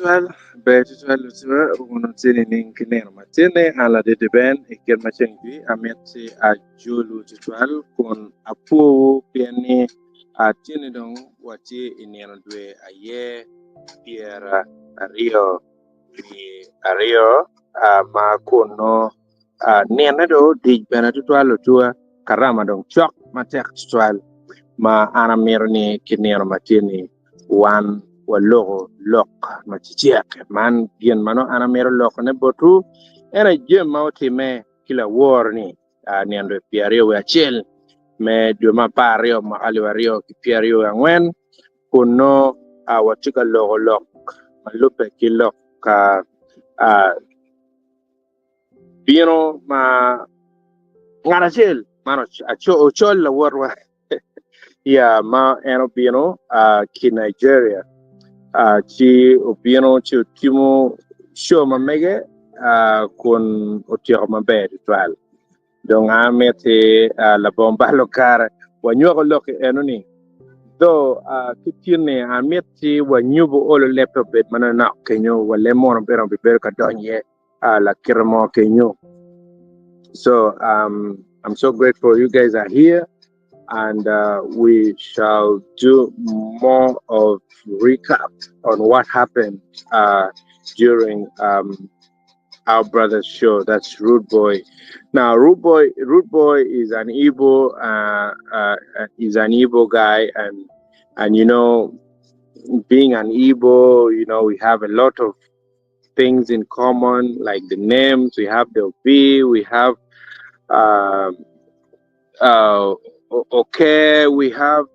Betutual Lutua, Unutini Ninkiner Matine, ala de Ben, Iker Machengi, Ameti a Julu Tutual, con Apu, Piani, a Tinidong, Wati, Inianadwe, a ye, Pierre, a Rio, a Rio, a Macono, a Nianado, Dig Benatual Lutua, Karamadong, Chok, Matek Tutual, ma Anamirni, Kinero Matini, one. Wa logo lok ma chichiak man bien mano ana mero lok ne botu ena jem mauti me kila war ni ando piario we achel me do ma pario ma aliwario ki piario angwen kuno watika logo lok ma lupe ki lok ka a bino ma ngara chel mano acho chol la war ya ma eno bino ki Nigeria ci opieno ci timo show ma mege con otio ma be ritual donc amete la bomba locar wa nyogo lok enoni do kitine amete wa nyubo olo laptop bet manana kenyo wa lemon beron be ber ka donye la kirmo kenyo. So I'm so grateful you guys are here, and we shall do more of recap on what happened during our brother's show. That's Rude Boy. Now, Rude Boy is an Igbo guy, and being an Igbo, we have a lot of things in common, like the names. We have the V. We have okay. We have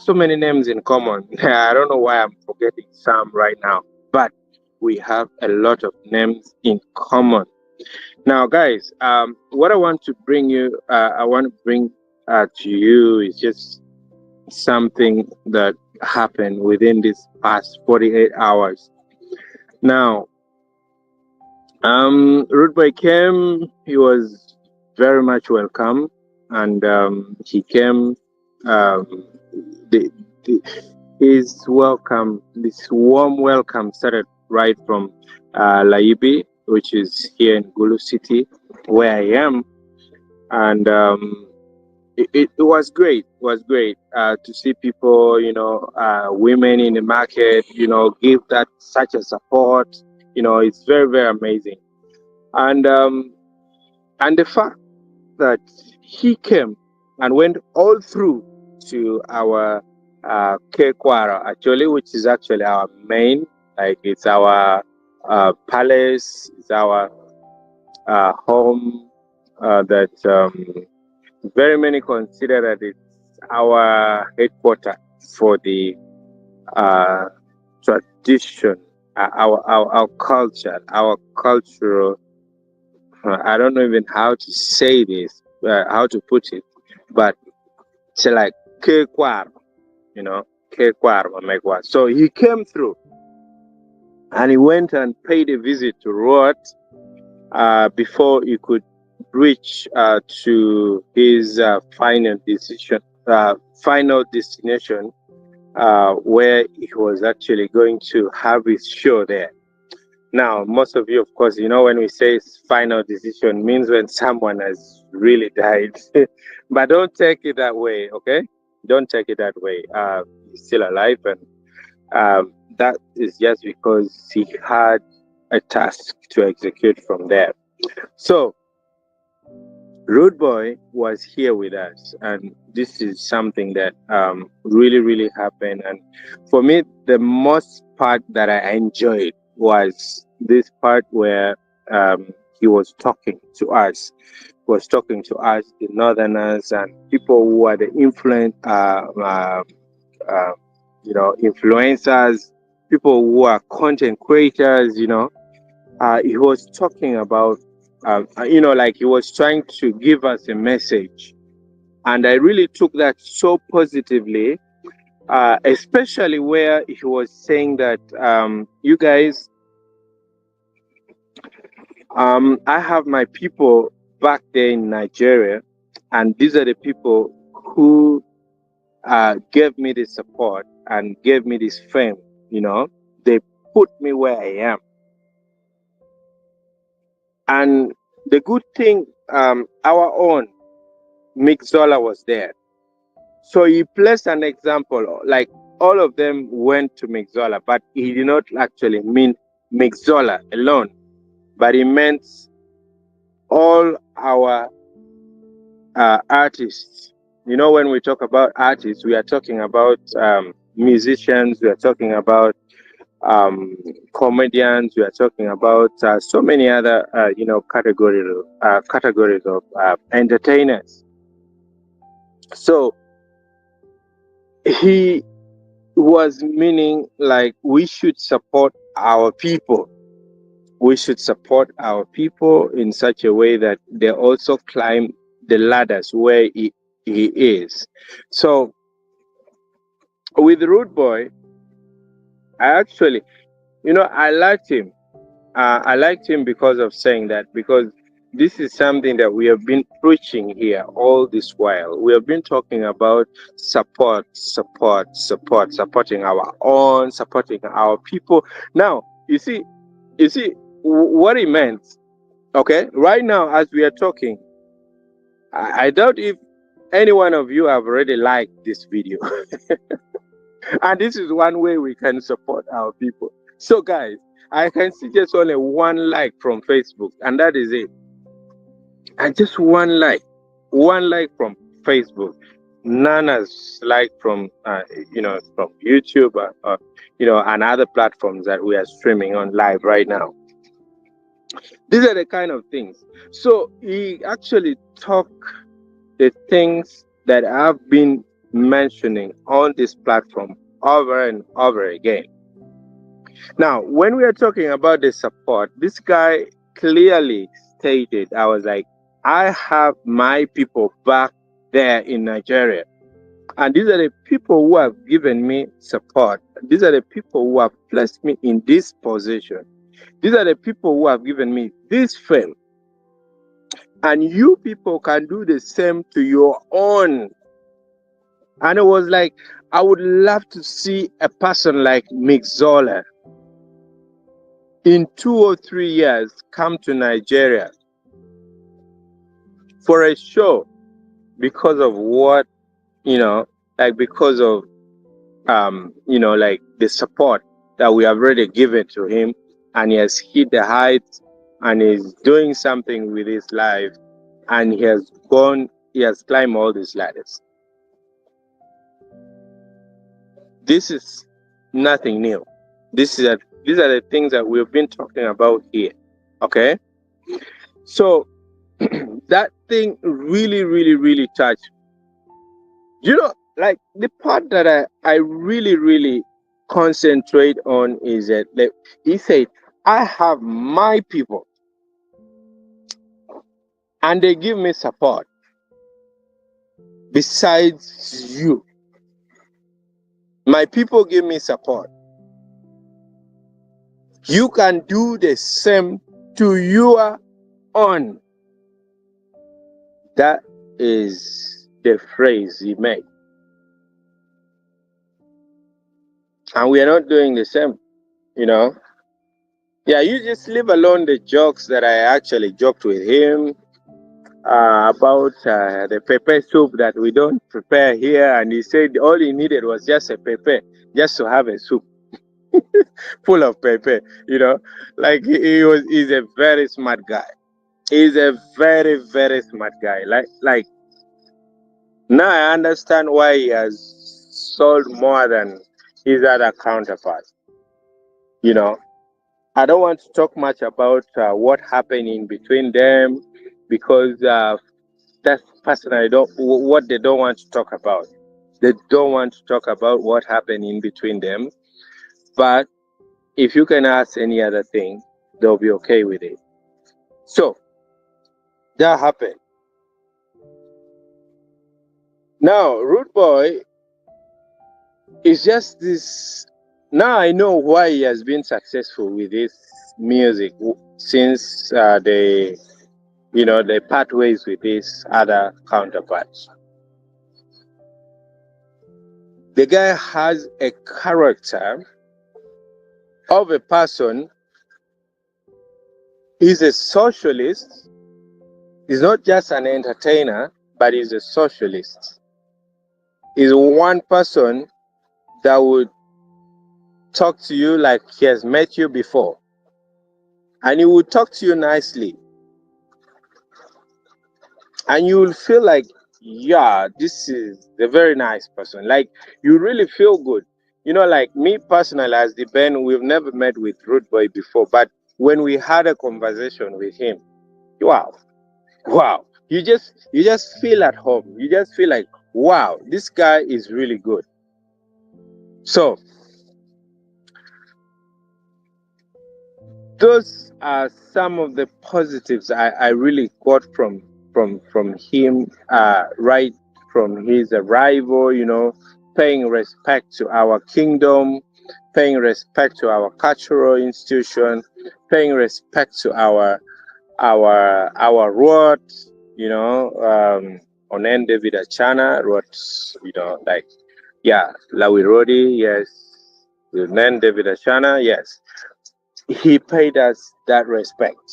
so many names in common. I don't know why I'm forgetting some right now, but we have a lot of names in common. Now, guys, what I want to bring to you is just something that happened within this past 48 hours. Now, Rude Boy came. He was very much welcome, and he came. The, the, his welcome, this warm welcome, started right from Laibi, which is here in Gulu City, where I am, and it was great. It was great to see people, women in the market, give that such a support. It's very, very amazing, and the fact that he came and went all through to our Kekwara, actually, which is actually our main, like it's our palace, it's our home that very many consider that it's our headquarters for the tradition, our culture, our cultural. I don't know even how to say this, how to put it, but it's like Kekwar, Kekwar Mamegwa. So he came through and he went and paid a visit to Ruat before he could reach to his final destination, where he was actually going to have his show there. Now, most of you, of course, when we say final decision means when someone has really died. But don't take it that way, okay? Don't take it that way. He's still alive, and that is just because he had a task to execute from there. So, Rude Boy was here with us, and this is something that really, really happened. And for me, the most part that I enjoyed was this part where he was talking to us. The Northerners, and people who are the influencers, people who are content creators. He was talking about, like he was trying to give us a message, and I really took that so positively. Especially where he was saying that you guys, I have my people back there in Nigeria, and these are the people who gave me the support and gave me this fame. They put me where I am. And the good thing, our own Mick Zola was there. So he placed an example, like all of them went to Mick Zola, but he did not actually mean Mick Zola alone, but he meant all our artists. You know, when we talk about artists, we are talking about musicians, we are talking about comedians, we are talking about so many other, categories of entertainers. So he was meaning like we should support our people. We should support our people in such a way that they also climb the ladders where he is. So with Rude Boy, I actually, I liked him. I liked him because of saying that, because this is something that we have been preaching here all this while. We have been talking about supporting our own, supporting our people. Now, you see what he meant. Okay, right now as we are talking, I doubt if any one of you have already liked this video. And this is one way we can support our people. So guys, I can see just only one like from Facebook, and that is it. And just one like from Facebook. None has like from from YouTube and other platforms that we are streaming on live right now. These are the kind of things. So he actually talked the things that I've been mentioning on this platform over and over again. Now, when we are talking about the support, this guy clearly stated, I was like, I have my people back there in Nigeria. And these are the people who have given me support. These are the people who have placed me in this position. These are the people who have given me this fame. And you people can do the same to your own. And it was like, I would love to see a person like Mick Zola in 2 or 3 years come to Nigeria for a show because of what, because of, like the support that we have already given to him, and he has hit the heights and is doing something with his life, and he has climbed all these ladders. This is nothing new. These are the things that we've been talking about here. Okay? So that thing really, really, really touched. Like the part that I really, really concentrate on is that he said, I have my people and they give me support besides you. My people give me support. You can do the same to your own. That is the phrase he made. And we are not doing the same, Yeah, you just leave alone the jokes that I actually joked with him about the pepper soup that we don't prepare here. And he said all he needed was just a pepper, just to have a soup full of pepper, Like he's a very smart guy. He's a very, very smart guy. Like now I understand why he has sold more than his other counterparts. I don't want to talk much about what happened in between them, because that's personally what they don't want to talk about. They don't want to talk about what happened in between them. But if you can ask any other thing, they'll be okay with it. So that happened. Now, Rude Boy is just this. Now I know why he has been successful with his music since they part ways with his other counterparts. The guy has a character of a person. He's a socialist. He's not just an entertainer, but he's a socialist. He's one person that would talk to you like he has met you before. And he would talk to you nicely. And you will feel like, yeah, this is a very nice person. Like, you really feel good. Like me personally, as the band, we've never met with Raude Boy before. But when we had a conversation with him, wow, wow. You just feel at home. You just feel like, wow, this guy is really good. So those are some of the positives I really got from him, right from his arrival. Paying respect to our kingdom, paying respect to our cultural institution, paying respect to our road. Onen David Achana wrote, like, yeah, Lawi Rodi, yes, Onen David Achana, yes. He paid us that respect,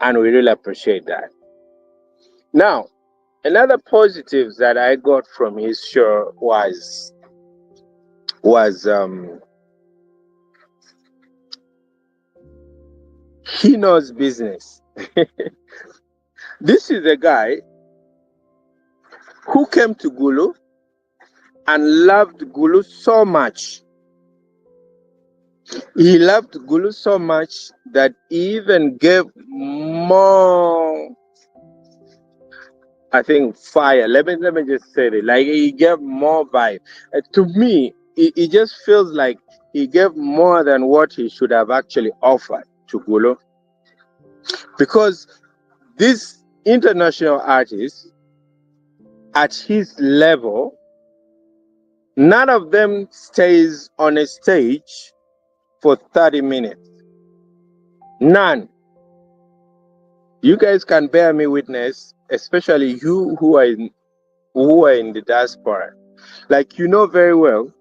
and we really appreciate that. Now, another positive that I got from his show was he knows business. This is a guy who came to Gulu and loved Gulu so much. He loved Gulu so much that he even gave more, I think, fire. Let me just say it. Like, he gave more vibe. To me, it just feels like he gave more than what he should have actually offered to Gulu. Because these international artists at his level, none of them stays on a stage for 30 minutes. None. You guys can bear me witness, especially you who are in the diaspora. Like, very well,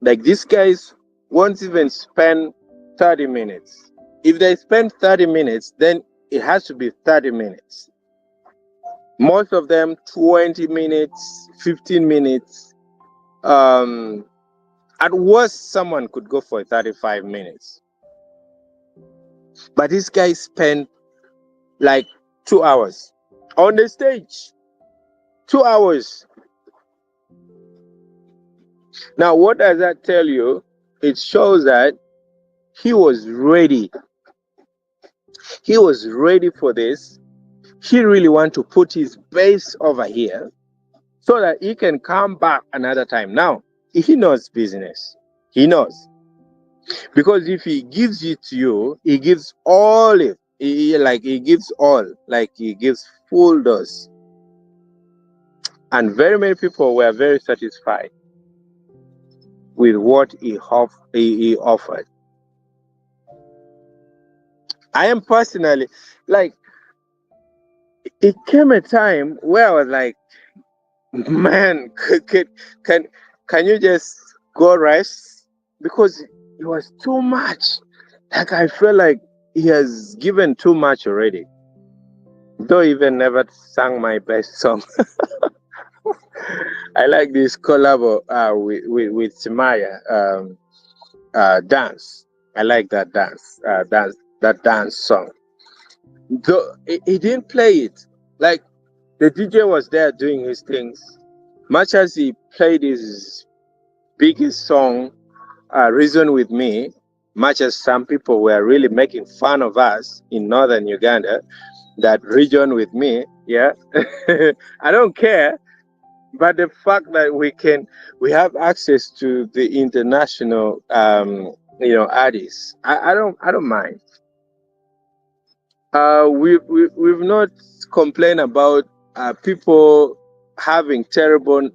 like, these guys won't even spend 30 minutes. If they spend 30 minutes, then it has to be 30 minutes. Most of them 20 minutes, 15 minutes. At worst, someone could go for 35 minutes. But these guys spend like 2 hours on the stage. 2 hours. Now, what does that tell you? It shows that he was ready. He was ready for this. He really wanted to put his base over here so that he can come back another time. Now, he knows business. He knows. Because if he gives it to you, he gives all it. He gives all. Like, he gives full dose. And very many people were very satisfied with what he offered. I am personally, like, it came a time where I was like, man, can you just go rest? Because it was too much. Like, I feel like he has given too much already. Though even never sang my best song. I like this collab with Timaya, dance. I like that dance song. Though he didn't play it. Like, the DJ was there doing his things. Much as he played his biggest song, Reason with Me, much as some people were really making fun of us in northern Uganda, that Region with Me, yeah, I don't care. But the fact that we have access to the international, artists, I don't mind. We've not complained about people having terrible,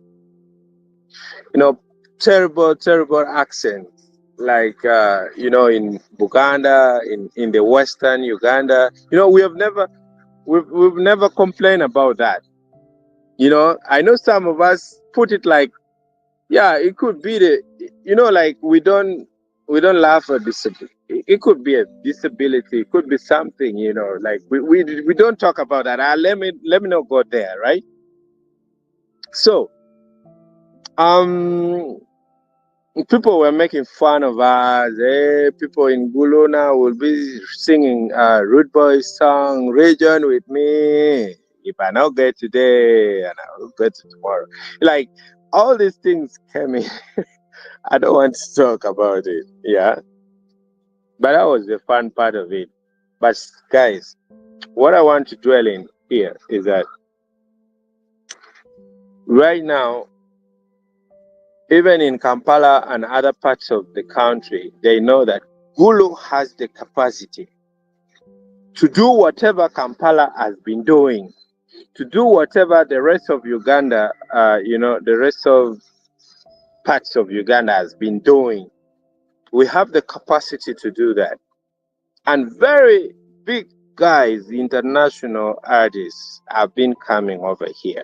terrible accents, like, in Buganda, in the Western Uganda. We've never complained about that. I know some of us put it like, yeah, it could be like, we don't we don't laugh at disability. It could be a disability. It could be something, you know. Like we don't talk about that. Let me not go there, right? So um, people were making fun of us. People in Guluna will be singing Rude Boy song, "Region with me." If I not get today, and I will get tomorrow. Like all these things came in. I don't want to talk about it. Yeah, but that was the fun part of it. But guys, what I want to dwell in here is that right now, even in Kampala and other parts of the country, they know that Gulu has the capacity to do whatever Kampala has been doing, to do whatever the rest of Uganda, the rest of parts of Uganda has been doing. We have the capacity to do that. And very big guys, international artists, have been coming over here.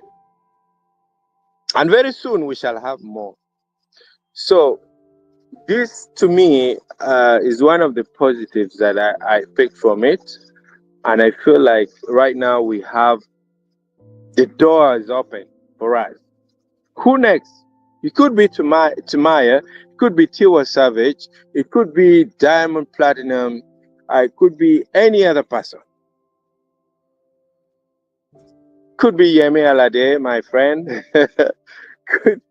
And very soon we shall have more. So this to me is one of the positives that I picked from it. And I feel like right now we have the door is open for us. Who next? It could be Timaya, it could be Tiwa Savage, it could be Diamond Platinum, it could be any other person. Could be Yemi Alade, my friend. could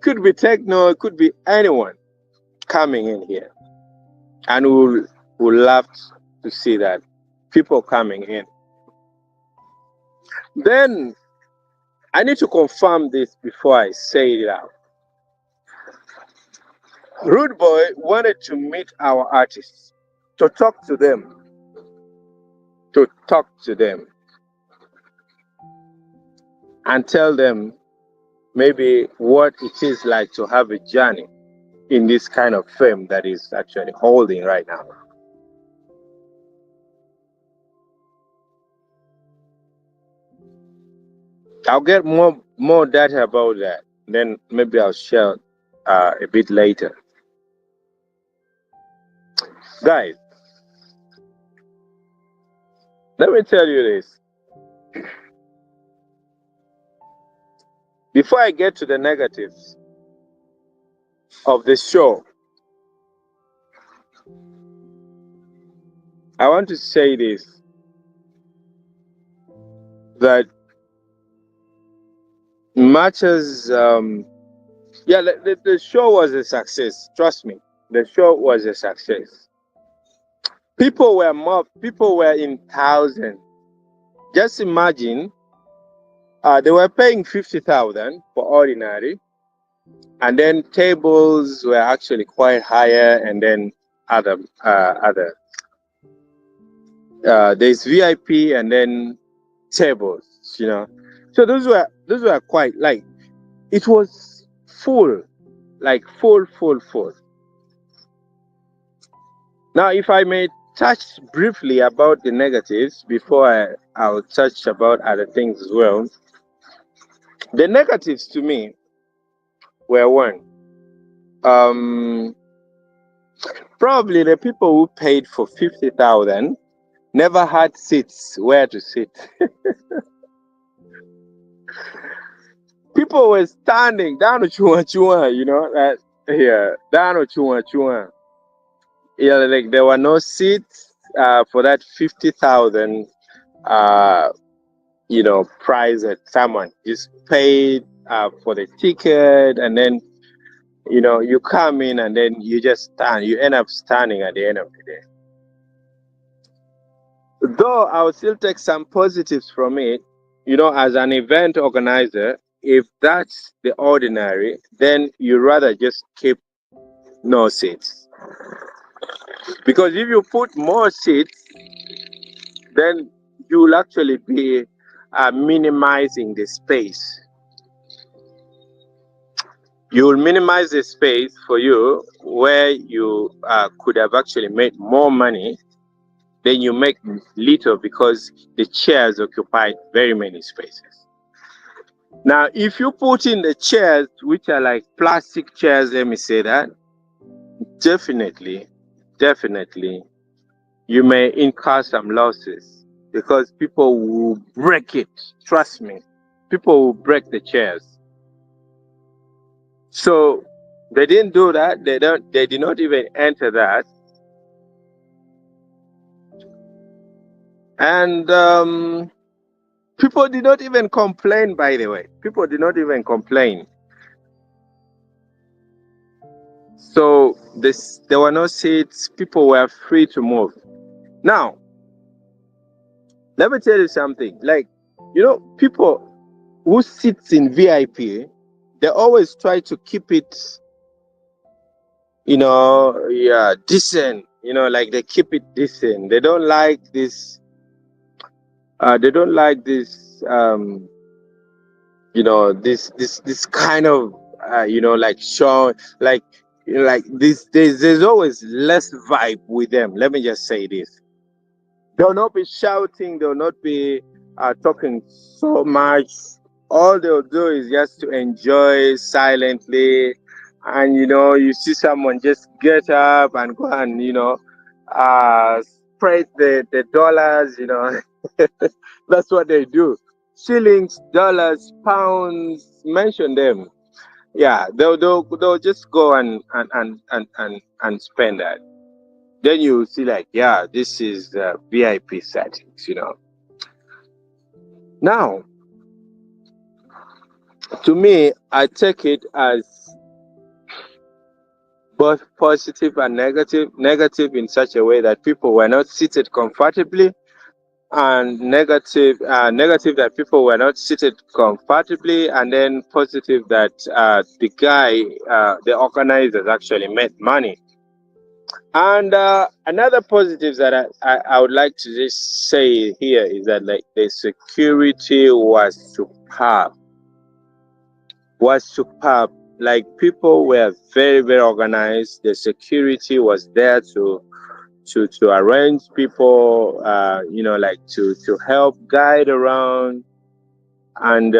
could be Techno, it could be anyone coming in here. And we'll love to see that. People coming in. Then I need to confirm this before I say it out. Rude Boy wanted to meet our artists, to talk to them, and tell them maybe what it is like to have a journey in this kind of fame that is actually holding right now. I'll get more data about that. Then maybe I'll share a bit later. Guys, let me tell you this. Before I get to the negatives of the show, I want to say this, that much as the show was a success. Trust me, the show was a success. People were in thousands. Just imagine, they were paying 50,000 for ordinary, and then tables were actually quite higher, and then other there's VIP and then tables, you know. So those were quite, like, it was full, like full. Now, if I may touch briefly about the negatives before I'll touch about other things as well. The negatives to me were one, probably the people who paid for 50,000 never had seats where to sit. People were standing down to chua, you know, down to chua. Yeah, like there were no seats for that 50,000 price that someone just paid for the ticket, and then you come in and then you just stand. You end up standing at the end of the day. Though I will still take some positives from it, as an event organizer, if that's the ordinary, then you rather just keep no seats. Because if you put more seats, then you'll actually be minimizing the space. You will minimize the space for you where you could have actually made more money. Then you make little because the chairs occupy very many spaces. Now, if you put in the chairs, which are like plastic chairs, let me say that, definitely, definitely, you may incur some losses because people will break it. Trust me, people will break the chairs. So they didn't do that. They don't. They did not even enter that. And people did not even complain. By the way, people did not even complain. So this, there were no seats. People were free to move. Now, let me tell you something. Like, people who sits in VIP, they always try to keep it, yeah, decent. Like they keep it decent. They don't like this. They don't like this. This kind of, like show, like, like this. There's always less vibe with them. Let me just say this. They'll not be shouting. They'll not be talking so much. All they'll do is just to enjoy silently. And, you see someone just get up and go and, spread the dollars, That's what they do. Shillings, dollars, pounds, mention them. Yeah, they'll just go and spend that. Then you see like, yeah, this is VIP settings. Now, to me, I take it as both positive and negative. Negative in such a way that people were not seated comfortably, and negative that people were not seated comfortably, and then positive that the organizers actually made money. And another positive that I would like to just say here is that, like, the security was superb. Like, people were very, very organized. The security was there to arrange people, like to help guide around, and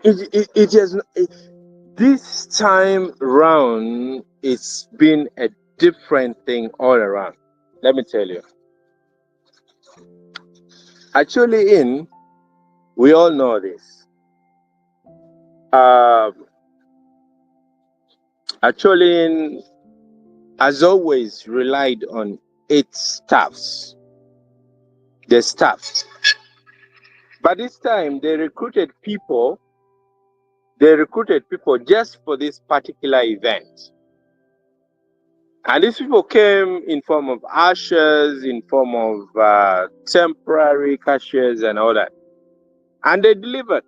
it has this time round. It's been a different thing all around. Let me tell you. Actually, we all know this. Um, Actually, has always relied on its staffs, the staffs. But this time they recruited people just for this particular event. And these people came in form of ushers, in form of temporary cashiers and all that. And they delivered.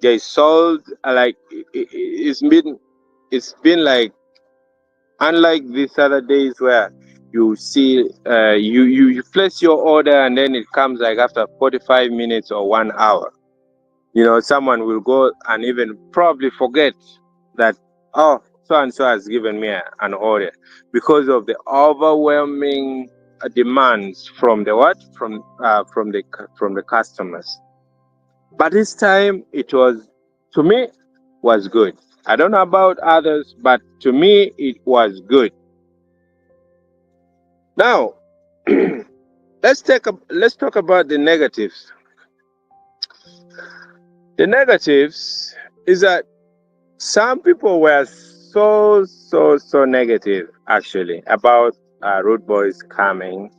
They sold, like, it's been like, unlike these other days where you see you place your order and then it comes like after 45 minutes or 1 hour. Someone will go and even probably forget that, oh, so and so has given me an order, because of the overwhelming demands from the what from the customers. But this time it was, to me, was good. I don't know about others, but to me it was good. Now, let's talk about the negatives. The negatives is that some people were so negative actually about Raude Boys coming.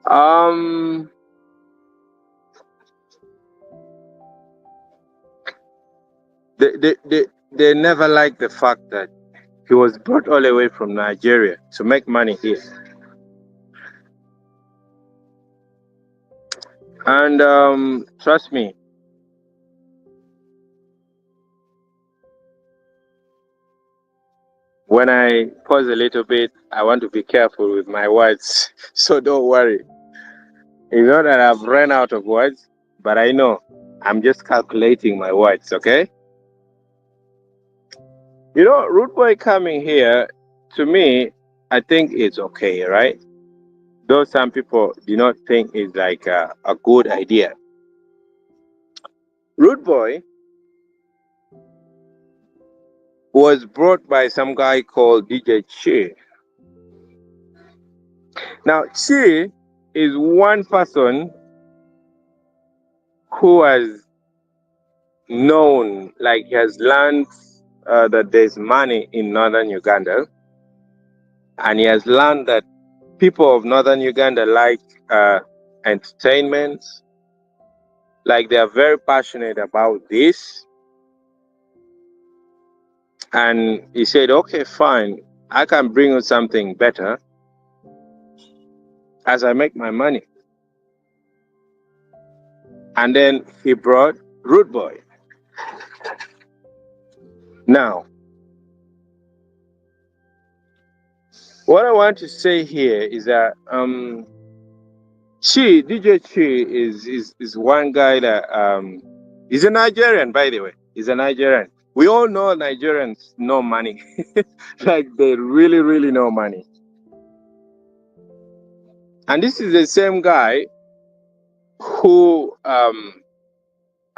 Um, they never liked the fact that he was brought all the way from Nigeria to make money here. And trust me, when I pause a little bit, I want to be careful with my words. So don't worry. It's not that I've run out of words, but I know I'm just calculating my words, okay? Raude Boy coming here, to me, I think it's okay, right? Though some people do not think it's like a good idea. Raude Boy was brought by some guy called DJ Chi. Now, Chi is one person who has known, like, he has learned that there's money in northern Uganda, and he has learned that people of northern Uganda like entertainment, like they are very passionate about this. And he said, okay, fine, I can bring you something better as I make my money. And then he brought Raude Boy. Now, what I want to say here is that DJ Chi is one guy that he's a Nigerian, by the way. He's a Nigerian. We all know Nigerians know money. Like, they really, really know money. And this is the same guy who I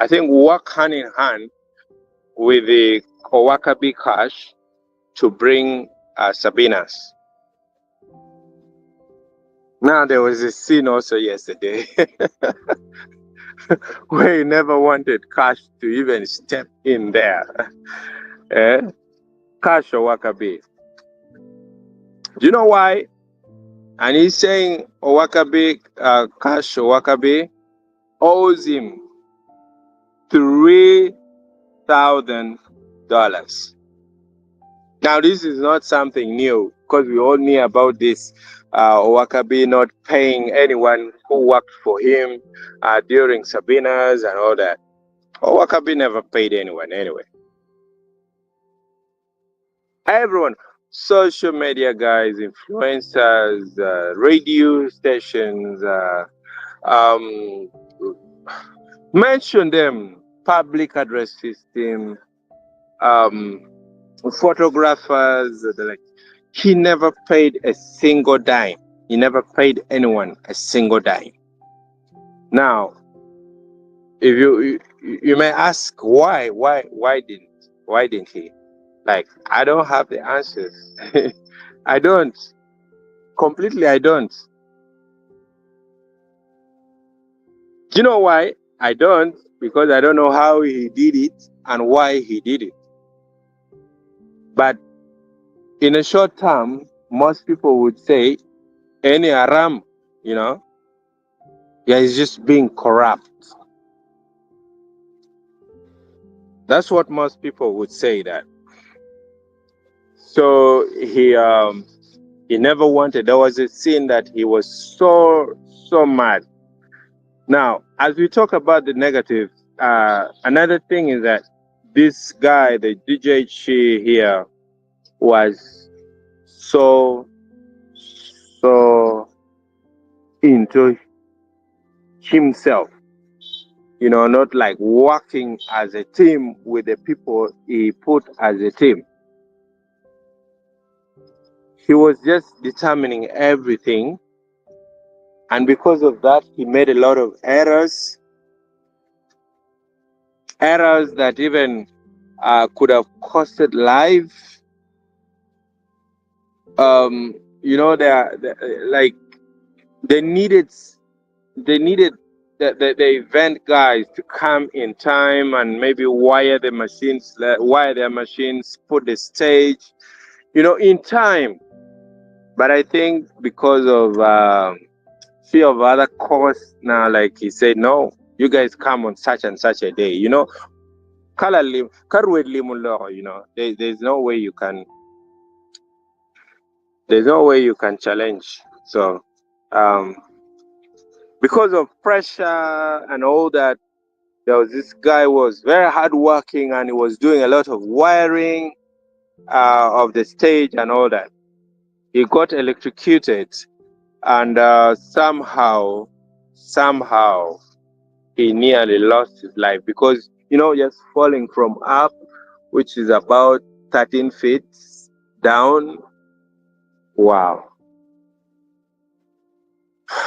think work hand in hand with the Kowakabi Cash to bring Sabinas. Now, there was a scene also yesterday where he never wanted Cash to even step in there. Cash or Wakabi. Do you know why? And he's saying Owakabi, Cash Owakabi owes him $3,000. Now, this is not something new, because we all knew about this. Owakabi not paying anyone who worked for him during Sabina's and all that. Owakabi never paid anyone anyway. Everyone, social media guys, influencers, radio stations, mention them, public address system, photographers, like, he never paid a single dime. He never paid anyone a single dime. Now, if you may ask why didn't he? Like, I don't have the answers. I don't. Completely, I don't. Do you know why? I don't, because I don't know how he did it and why he did it. But in a short term, most people would say, any haram, yeah, he's just being corrupt. That's what most people would say that. So he never wanted. There was a scene that he was so mad. Now, as we talk about the negative, another thing is that this guy, the DJ Chi here, was so into himself, not like working as a team with the people he put as a team. He was just determining everything, and because of that, he made a lot of errors that even could have costed life. They needed the event guys to come in time and maybe wire their machines, put the stage, in time. But I think because of fear of other costs, now, like he said, no, you guys come on such and such a day, there's no way you can challenge. So because of pressure and all that, there was this guy who was very hardworking, and he was doing a lot of wiring of the stage and all that. He got electrocuted, and somehow he nearly lost his life, because just falling from up, which is about 13 feet down. Wow,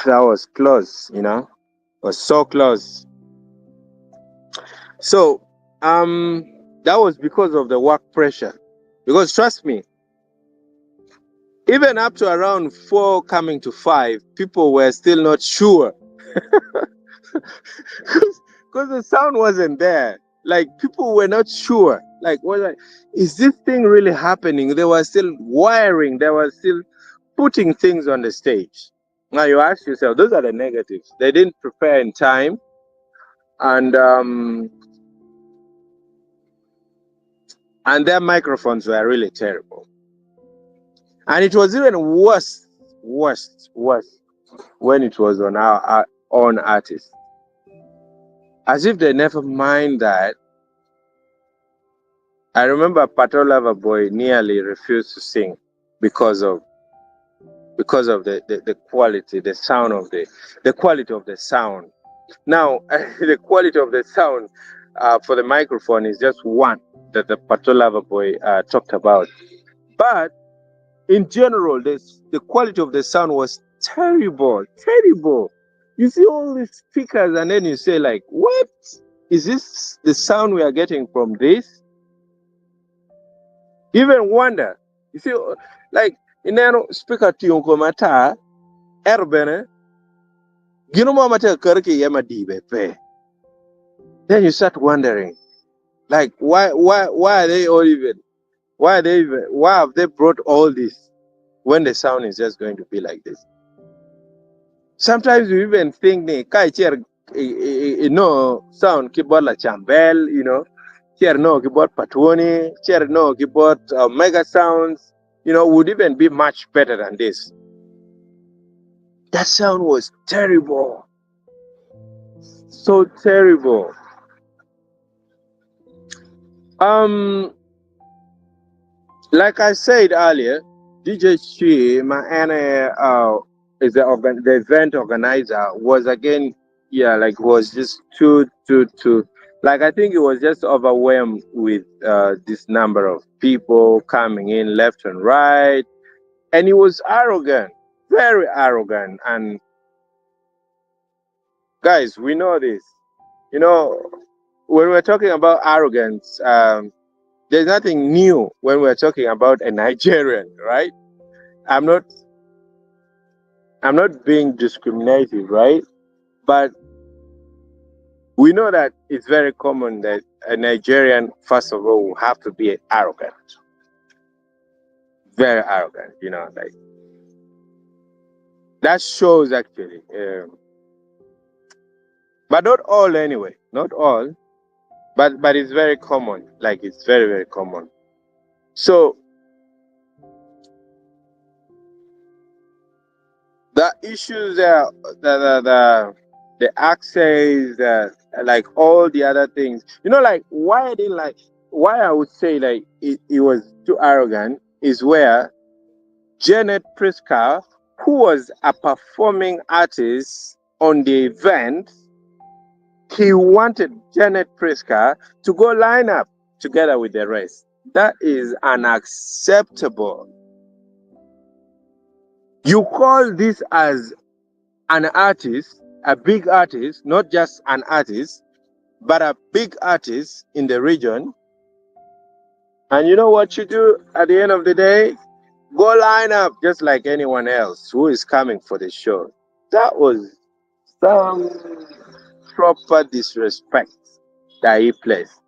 that was close. It was so close. So that was because of the work pressure. Because trust me, even up to around 4 coming to 5, people were still not sure because the sound wasn't there. Like people were not sure. Like, is this thing really happening? They were still wiring. They were still putting things on the stage. Now you ask yourself, those are the negatives. They didn't prepare in time, and their microphones were really terrible. And it was even worse when it was on our own artists. As if they never mind that. I remember Raude Boy nearly refused to sing because of the quality, the sound of the quality of the sound. Now, the quality of the sound for the microphone is just one that the Raude Boy talked about. But in general, the quality of the sound was terrible. You see all these speakers, and then you say, like, what? Is this the sound we are getting from this? Even wonder. You see, like, in the speaker to mata, erbene, ginuma mata karki yama dibe pe. Then you start wondering, like, why are they all even? Why have they brought all this when the sound is just going to be like this? Sometimes you even think sound keyboard la chambel, here no keyboard patwoni, here no keyboard mega sounds, would even be much better than this. That sound was terrible. So terrible. Like I said earlier, DJ Chi, the event organizer, was again, was just too. Like, I think he was just overwhelmed with this number of people coming in left and right, and he was arrogant, very arrogant. And guys, we know this. When we're talking about arrogance, there's nothing new when we're talking about a Nigerian, right? I'm not being discriminative, right? But we know that it's very common that a Nigerian, first of all, will have to be arrogant. Very arrogant, like that shows actually. But not all anyway, not all. But it's very common. Like, it's very, very common. So the issues there, the access, like all the other things, like why I would say like it was too arrogant is where Janet Priska, who was a performing artist on the event, he wanted Janet Priska to go line up together with the rest. That is unacceptable. You call this as an artist, a big artist, not just an artist, but a big artist in the region. And you know what you do at the end of the day? Go line up just like anyone else who is coming for the show. That was some proper disrespect that he placed.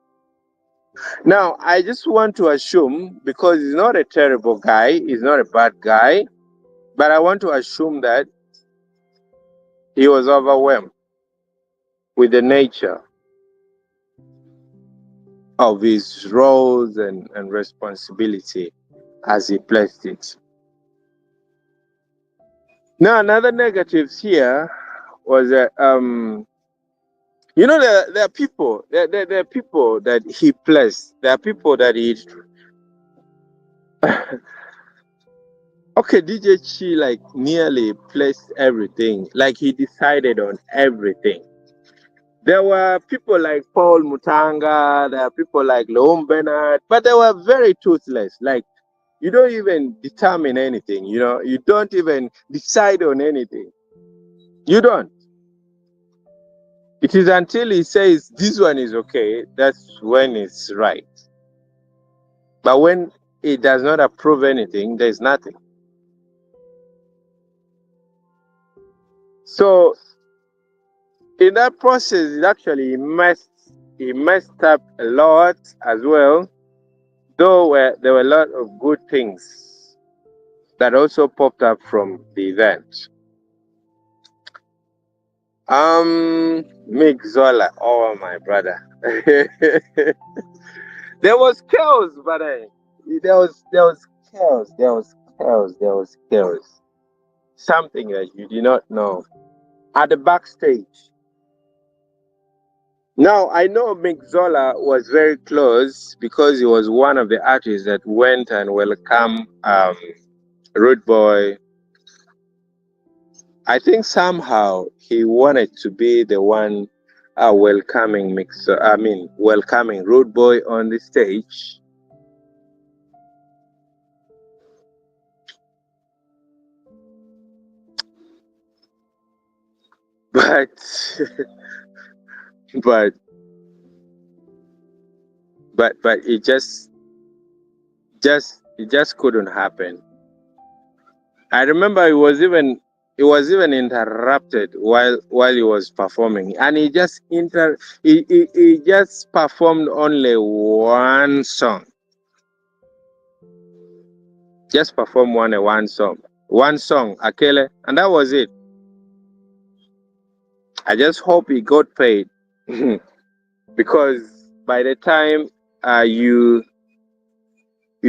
Now, I just want to assume, because he's not a terrible guy, he's not a bad guy, but I want to assume that he was overwhelmed with the nature of his roles and responsibility as he placed it. Now, another negatives here was that there are people, there are people that he placed. There are people that he okay, DJ Chi like nearly placed everything. Like, he decided on everything. There were people like Paul Mutanga, there are people like Leon Bernard, but they were very toothless. Like, you don't even determine anything, you don't even decide on anything. You don't. It is until he says this one is okay, that's when it's right. But when it does not approve anything, there's nothing. So in that process, it actually he messed up a lot as well. Though there were a lot of good things that also popped up from the event. Mick Zola, oh my brother. There was chaos, but there was chaos, there was chaos. Something that you did not know at the backstage. Now I know Mick Zola was very close because he was one of the artists that went and welcomed Raude Boy. I think somehow he wanted to be the one welcoming Raude Boy on the stage. But but it just couldn't happen. I remember it was even interrupted while he was performing, and he just performed only one song. Just performed one song, Akele, and that was it. I just hope he got paid because by the time you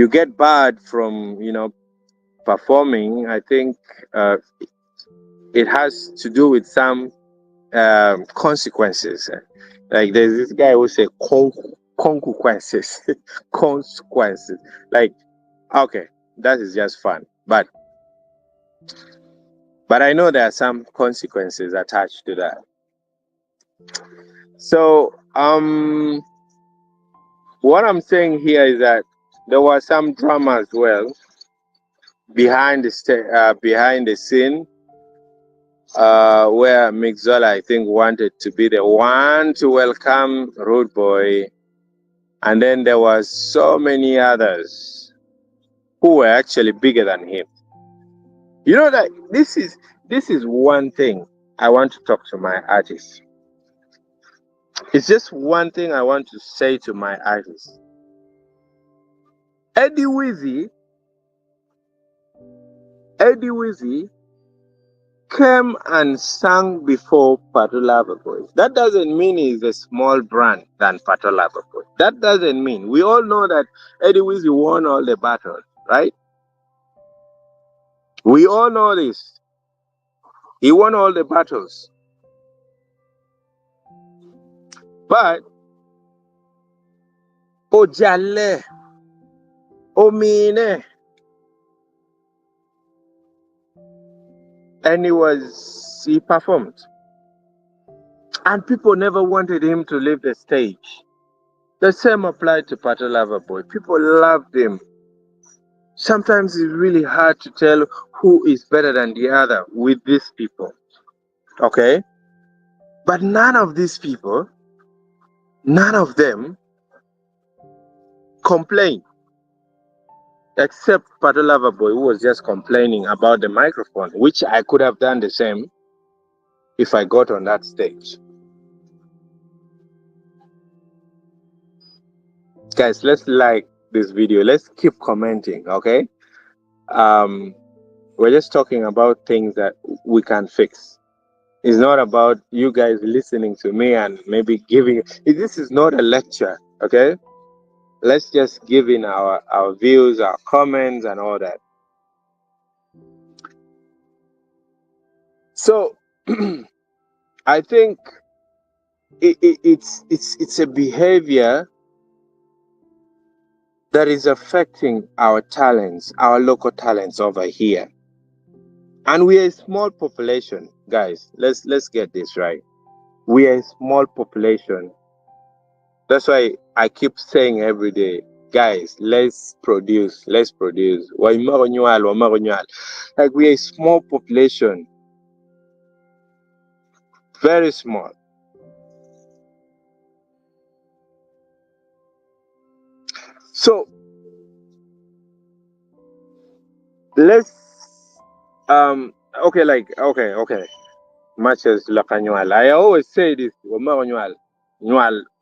get barred from performing, I think it has to do with some consequences. Like there's this guy who say consequences, consequences. Like okay, that is just fun, but I know there are some consequences attached to that. So what I'm saying here is that there was some drama as well behind the scene, where Mick Zola, I think, wanted to be the one to welcome Raude Boy, and then there was so many others who were actually bigger than him. You know that this is one thing I want to talk to my artists. It's just one thing I want to say to my artists. Eddie Wizzy came and sang before Raude Boy. That doesn't mean he's a small brand than Raude Boy. That doesn't mean. We all know that Eddie Wizzy won all the battles, right? We all know this. He won all the battles. But Ojale, Omine, and he performed. And people never wanted him to leave the stage. The same applied to Raude Boy. People loved him. Sometimes it's really hard to tell who is better than the other with these people. Okay? But none of these people, none of them complain. Except Raude Boy, who was just complaining about the microphone, which I could have done the same if I got on that stage. Guys, let's like this video. Let's keep commenting, okay? We're just talking about things that we can fix. It's not about you guys listening to me and maybe giving. This is not a lecture, okay? Let's just give in our views, our comments, and all that. So, I think it's a behavior that is affecting our talents, our local talents over here. And we are a small population, guys. Let's get this right. We are a small population. That's why I keep saying every day, guys, let's produce. Like we are a small population. Very small. So let's okay, like okay. Much as lakanyual. I always say this, nyual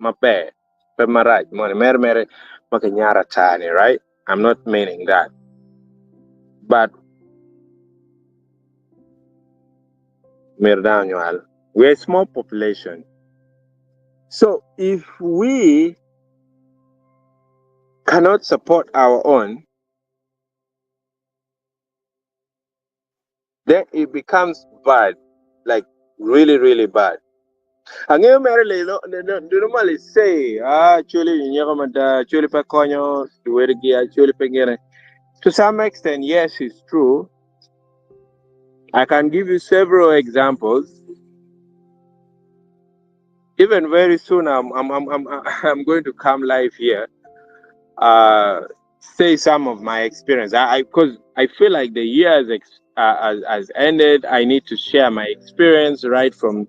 mape, pe maraj, mon mere makanyara tani, right? I'm not meaning that. But we're a small population. So if we cannot support our own, then it becomes bad, like really, really bad. Ang yung meron they normally say, actually, actually pa konyo, actually pa ngere. To some extent, yes, it's true. I can give you several examples. Even very soon, I'm going to come live here. Say some of my experience. Because I feel like the year has ended. I need to share my experience right from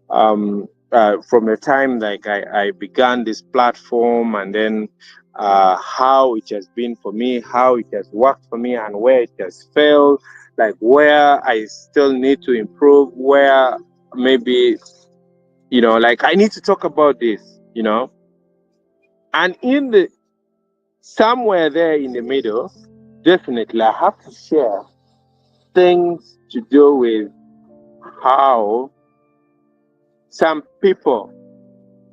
the time like I began this platform, and then how it has been for me, how it has worked for me, and where it has failed, like where I still need to improve, where maybe, like I need to talk about this, and in the somewhere there in the middle, definitely I have to share things to do with how some people,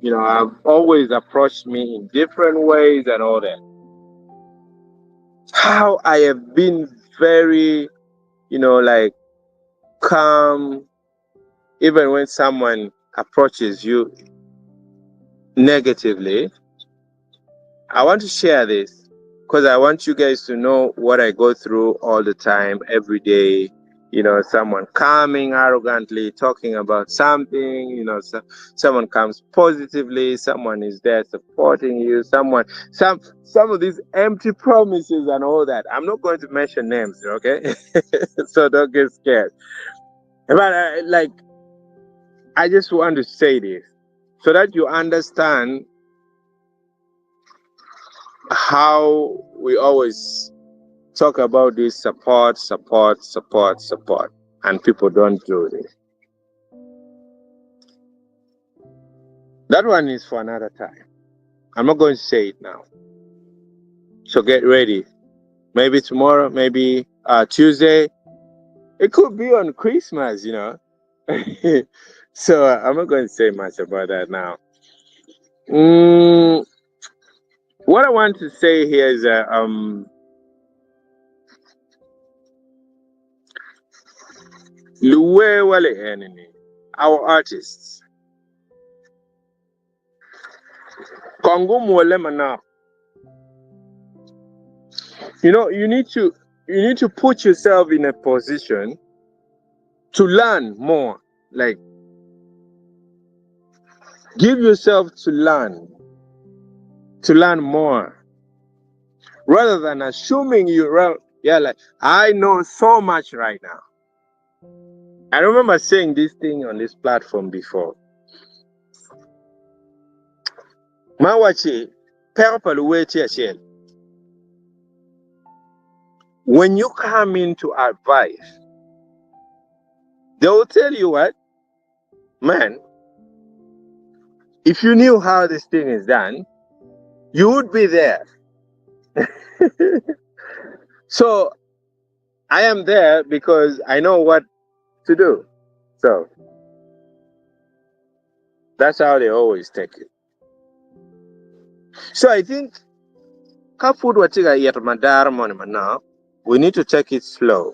have always approached me in different ways and all that. How I have been very, like calm, even when someone approaches you negatively. I want to share this because I want you guys to know what I go through all the time, every day. Someone coming arrogantly talking about something, someone comes positively, someone is there supporting you, some of these empty promises and all that. I'm not going to mention names, okay? So don't get scared. But I just want to say this so that you understand how we always talk about this support, and people don't do this. That one is for another time. I'm not going to say it now. So get ready. Maybe tomorrow, maybe Tuesday. It could be on Christmas, So I'm not going to say much about that now. What I want to say here is Luwe Wale Enemy, our artists. Kongo Mwole Mana. You need to put yourself in a position to learn more. Like, give yourself to learn more, rather than assuming like I know so much right now. I remember saying this thing on this platform before. Mawachi, when you come into advice, they will tell you what, man, if you knew how this thing is done, you would be there. So I am there because I know what to do. So that's how they always take it. So I think we need to take it slow.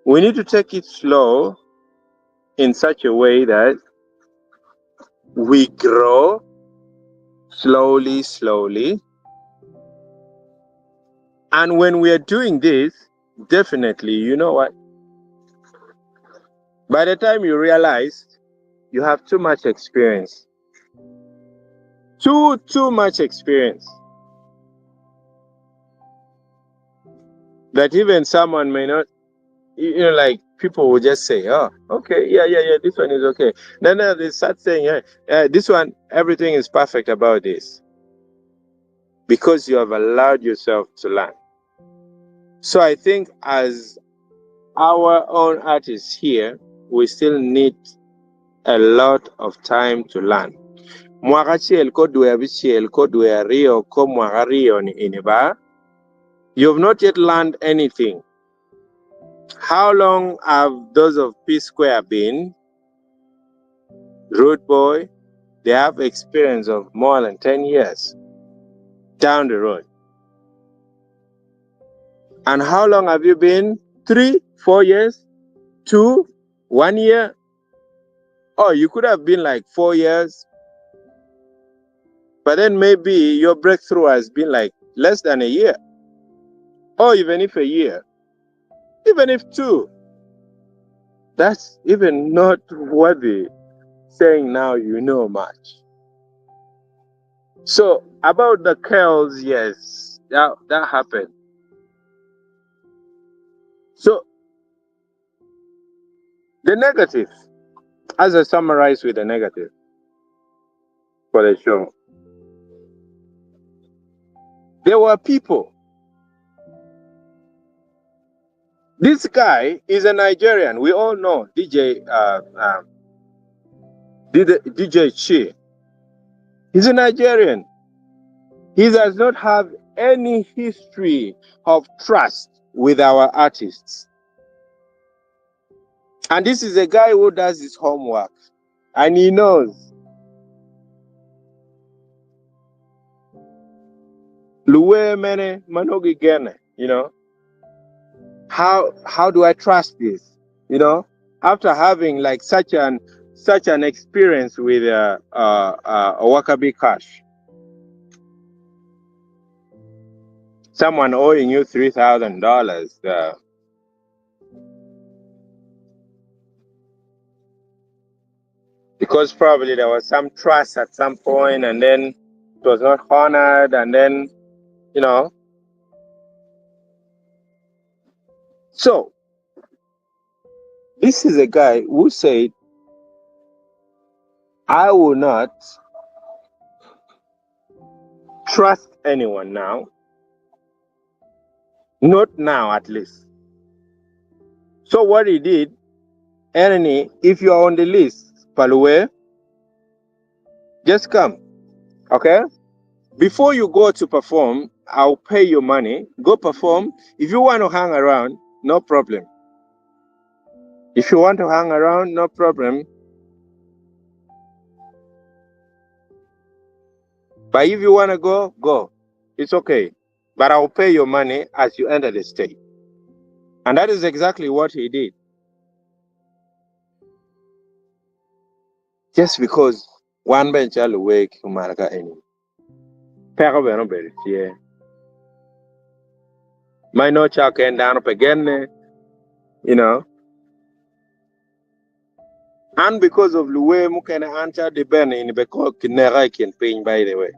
We need to take it slow in such a way that we grow slowly. And when we are doing this, definitely, you know what? By the time you realize you have too much experience, too much experience, that even someone may not, like people will just say, oh, okay, yeah, this one is okay. Then they start saying, yeah, this one, everything is perfect about this. Because you have allowed yourself to learn. So I think as our own artists here, we still need a lot of time to learn. Mwaka chiel ko dwe abichiel ko dwe ariyo ko mwaka ariyo ni iniba, you've not yet learned anything. How long have those of P Square been? Raude Boy, they have experience of more than 10 years down the road. And how long have you been? 3, 4 years? 2, 1 year? Oh, you could have been like 4 years. But then maybe your breakthrough has been like less than a year. Or even if a year. Even if 2. That's even not worthy saying now you know much. So about the curls, yes, that happened. So the negative, as I summarize with the negative for the show, there were people. This guy is a Nigerian. We all know DJ Chi. He's a Nigerian. He does not have any history of trust with our artists. And this is a guy who does his homework. And he knows. Luwe mene manogi gene, you know. How do I trust this? You know, after having like such an experience with Wakabi Cash, someone owing you $3,000. Because probably there was some trust at some point and then it was not honored, and then, you know. So, this is a guy who said, I will not trust anyone now. Not now, at least. So, what he did, Ernie, if you are on the list, Paluwe, just come, okay? Before you go to perform, I'll pay you money. Go perform. If you want to hang around, no problem. If you want to hang around, no problem. But if you want to go, go. It's okay. But I'll pay your money as you enter the stage. And that is exactly what he did. Just because one bench all awake, Marga any. Pega very yeah. My no chuck and down up again, you know. And because of the way Mukana answer the Ben in Beko Kinera can pay, by the way.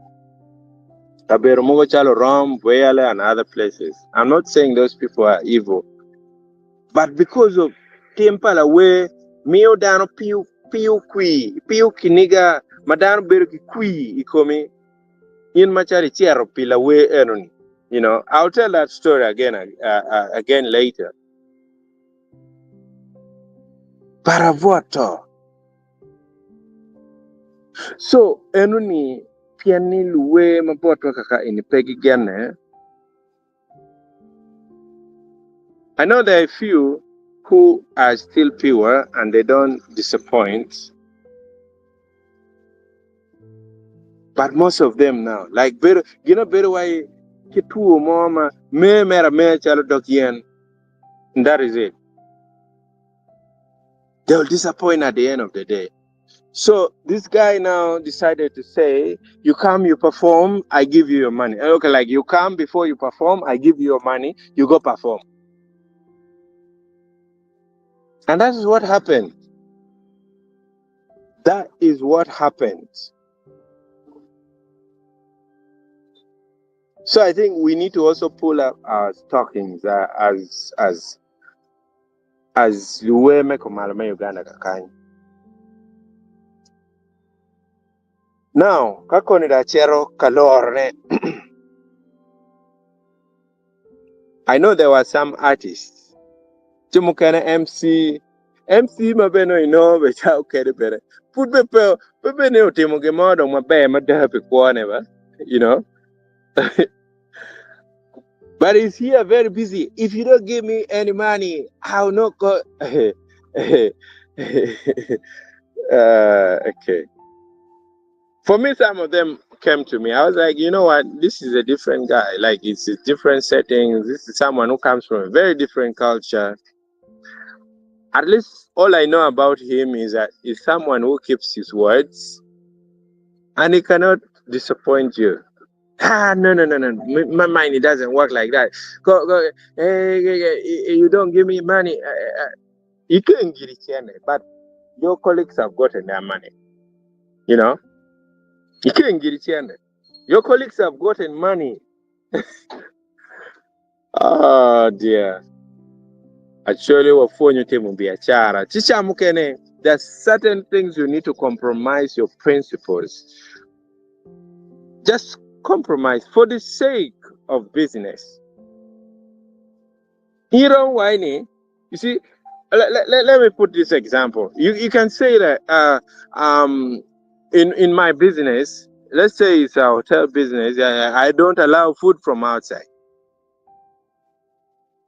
Aberomogo Chalo Rom, Wale, and other places. I'm not saying those people are evil. But because of Timpala way, Mio Dano Piu Kiniga, Madano Berki Kui, Ikomi, in Machari Chiaro Pila way Enoni. You know, I'll tell that story again later. Paravoto. So, Enoni, Piani Luwe Mapoto Kaka in Peggy Gane. I know there are a few who are still pure and they don't disappoint. But most of them now, like better, you know, better why kitu mama me mera me chalo dokien. And that is it. They'll disappoint at the end of the day. So this guy now decided to say, you come, you perform, I give you your money. Okay, like you come before you perform, I give you your money, you go perform. And that is what happened. That is what happened. So I think we need to also pull up our stockings as Luweme Komalame Uganda Kakai. Now, kako ni da chero kalorne. I know there were some artists. Chumukana MC mabeno but how can better. Put pepe ne otimuge modo mabe madahapi kwane ba, you know. But he's here very busy. If you don't give me any money, I'll not go. Okay. For me, some of them came to me. I was like, you know what? This is a different guy. Like, it's a different setting. This is someone who comes from a very different culture. At least all I know about him is that he's someone who keeps his words and he cannot disappoint you. No. My mind, it doesn't work like that. Go. Hey, you don't give me money. You couldn't get it, but your colleagues have gotten their money. You know, you couldn't get it. Your colleagues have gotten money. Oh dear. Actually, there's certain things you need to compromise your principles. Just compromise for the sake of business. You don't whiny. You see, let me put this example. You can say that in my business, let's say it's a hotel business, I don't allow food from outside.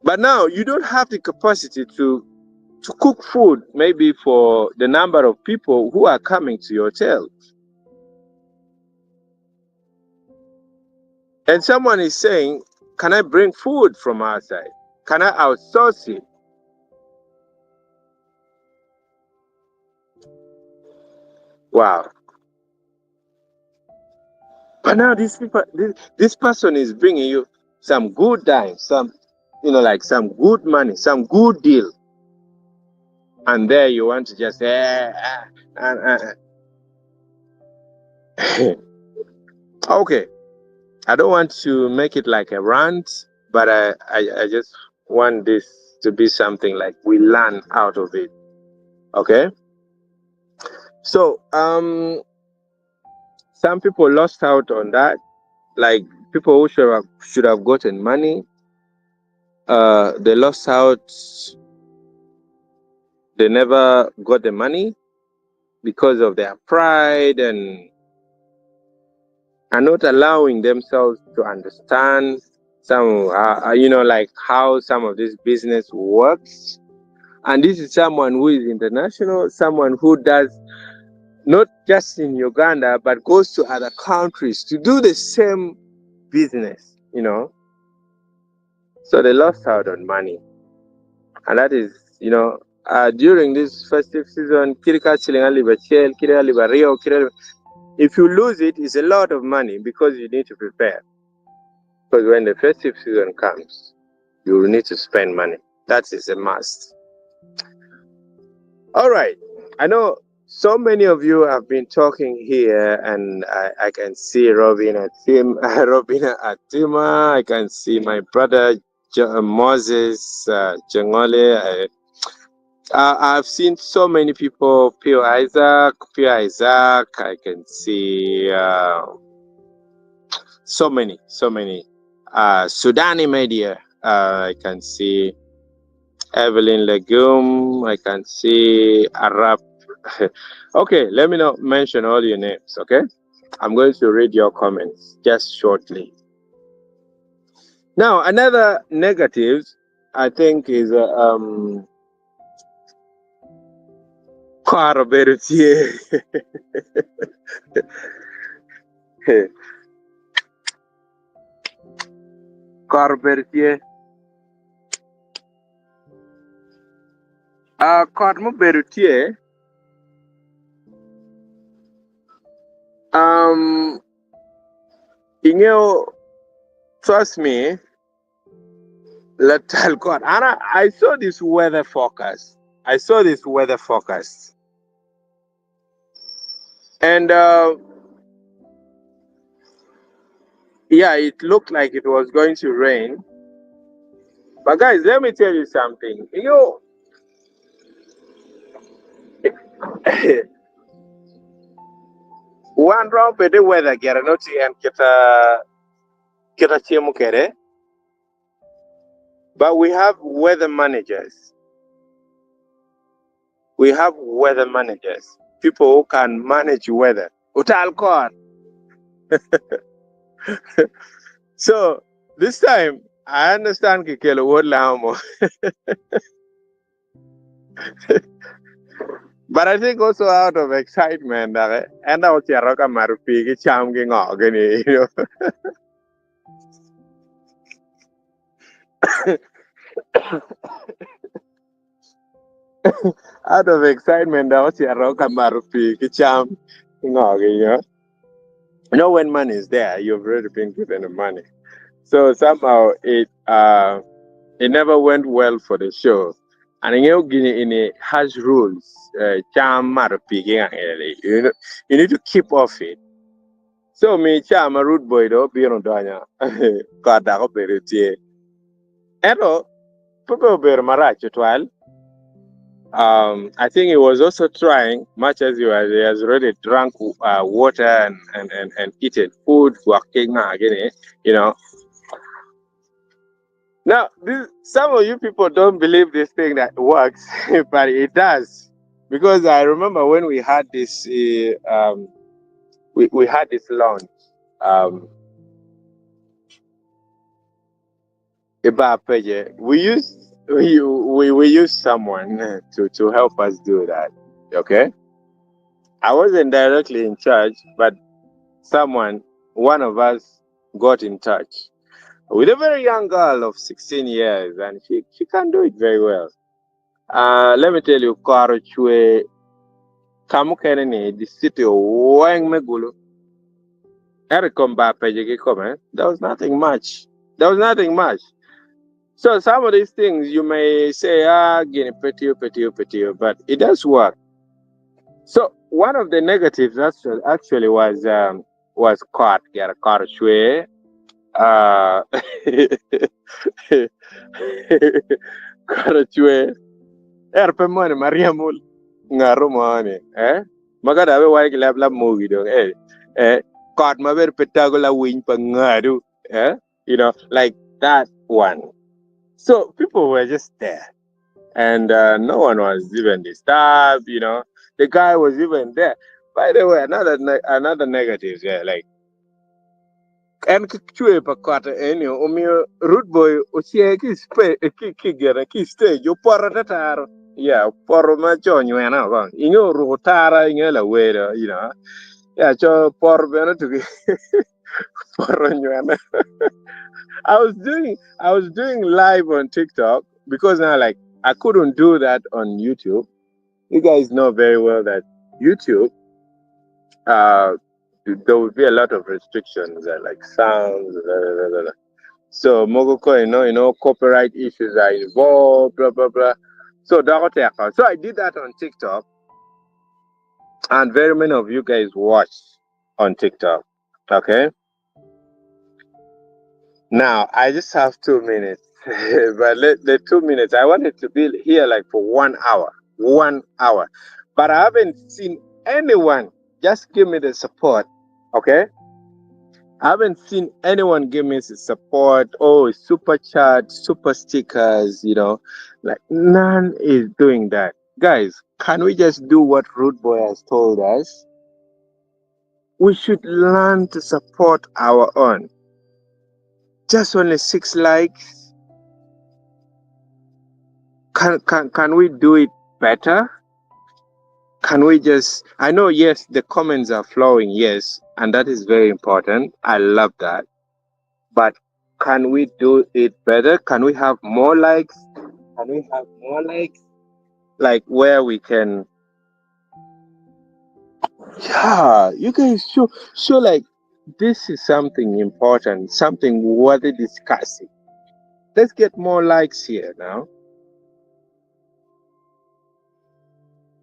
But now you don't have the capacity to cook food maybe for the number of people who are coming to your hotel. And someone is saying, can I bring food from outside? Can I outsource it? Wow. But now this person is bringing you some good dimes, some, like some good money, some good deal. And there you want to just, okay. I don't want to make it like a rant, but I just want this to be something like we learn out of it. Okay? So, some people lost out on that. Like people who should have gotten money, they lost out. They never got the money because of their pride and not allowing themselves to understand some, like how some of this business works. And this is someone who is international, someone who does not just in Uganda, but goes to other countries to do the same business, So they lost out on money. And that is, during this festive season, if you lose it, it's a lot of money because you need to prepare. Because when the festive season comes, you will need to spend money. That is a must. All right. I know so many of you have been talking here, and I can see Robina Atima. I can see my brother Moses Jengole. I've seen so many people. Pio Isaac. I can see so many. Sudani Media. I can see Evelyn Legume. I can see Arab. Okay, let me not mention all your names, okay? I'm going to read your comments just shortly. Now, another negative, I think, is Carbertier. Carbertier. Carbertier. You know, trust me, let tell God. And I saw this weather forecast. And yeah, it looked like it was going to rain. But guys, let me tell you something. One round by the weather, Garanoti and kita chimu kere. But we have weather managers. We have weather managers. People who can manage weather. Utal kor. So this time I understand kikelo word lamo. But I think also out of excitement, and out here rock marupi cham you know. Out of excitement, out here rock marupi cham you know. You know when money is there, you've already been given the money. So somehow it never went well for the show. And in it has rules. Cham marupi you need to keep off it. So me cham a rude boy do be on donya. God da ko beretie. Ero people ber maracho twal. I think he was also trying, much as he has already drunk water and eaten food, working again, you know. Now, some of you people don't believe this thing that works, but it does. Because I remember when we had this, we had this launch. Um, we used someone to help us do that. Okay, I wasn't directly in charge, but one of us, got in touch with a very young girl of 16 years, and she can do it very well. Let me tell you, Karo Chue, kamu kene ni the city of Wang Megulu. Erikom Bapejiki comment. There was nothing much. There was nothing much. So some of these things you may say, guinea petio, but it does work. So one of the negatives actually was caught, get a car shwe. Car shwe. Erpe money Mariamul. Ngarumani, eh? Magada we wai lab movie dong, caught my very petagula wing pangadu, eh? You know, like that one. So people were just there, and no one was even disturbed. You know, the guy was even there. By the way, another negative, yeah, like and chue pa kata any umi root boy ochie ki stage yo porra tataro. Yeah, porro ma cho nywana ba. Inyo ru tara inyo la wera, you know. Yeah, cho porro bena to porro nywana. I was doing live on TikTok because now like I couldn't do that on YouTube. You guys know very well that YouTube uh there will be a lot of restrictions like sounds. So Mogoko, copyright issues are involved, blah blah blah. So so I did that on TikTok, and very many of you guys watch on TikTok. Okay. Now I just have 2 minutes, but the 2 minutes I wanted to be here like for 1 hour, 1 hour, but I haven't seen anyone just give me the support. Okay. I haven't seen anyone give me support. Oh, super chat, super stickers, like none is doing that. Guys, can we just do what Rude Boy has told us? We should learn to support our own. Just only 6 likes. Can we do it better? Can we just, I know, yes, the comments are flowing, yes, and that is very important. I love that. But can we do it better? Can we have more likes? Can we have more likes? Like where we can, yeah, you guys show like this is something important, something worthy discussing. Let's get more likes here now.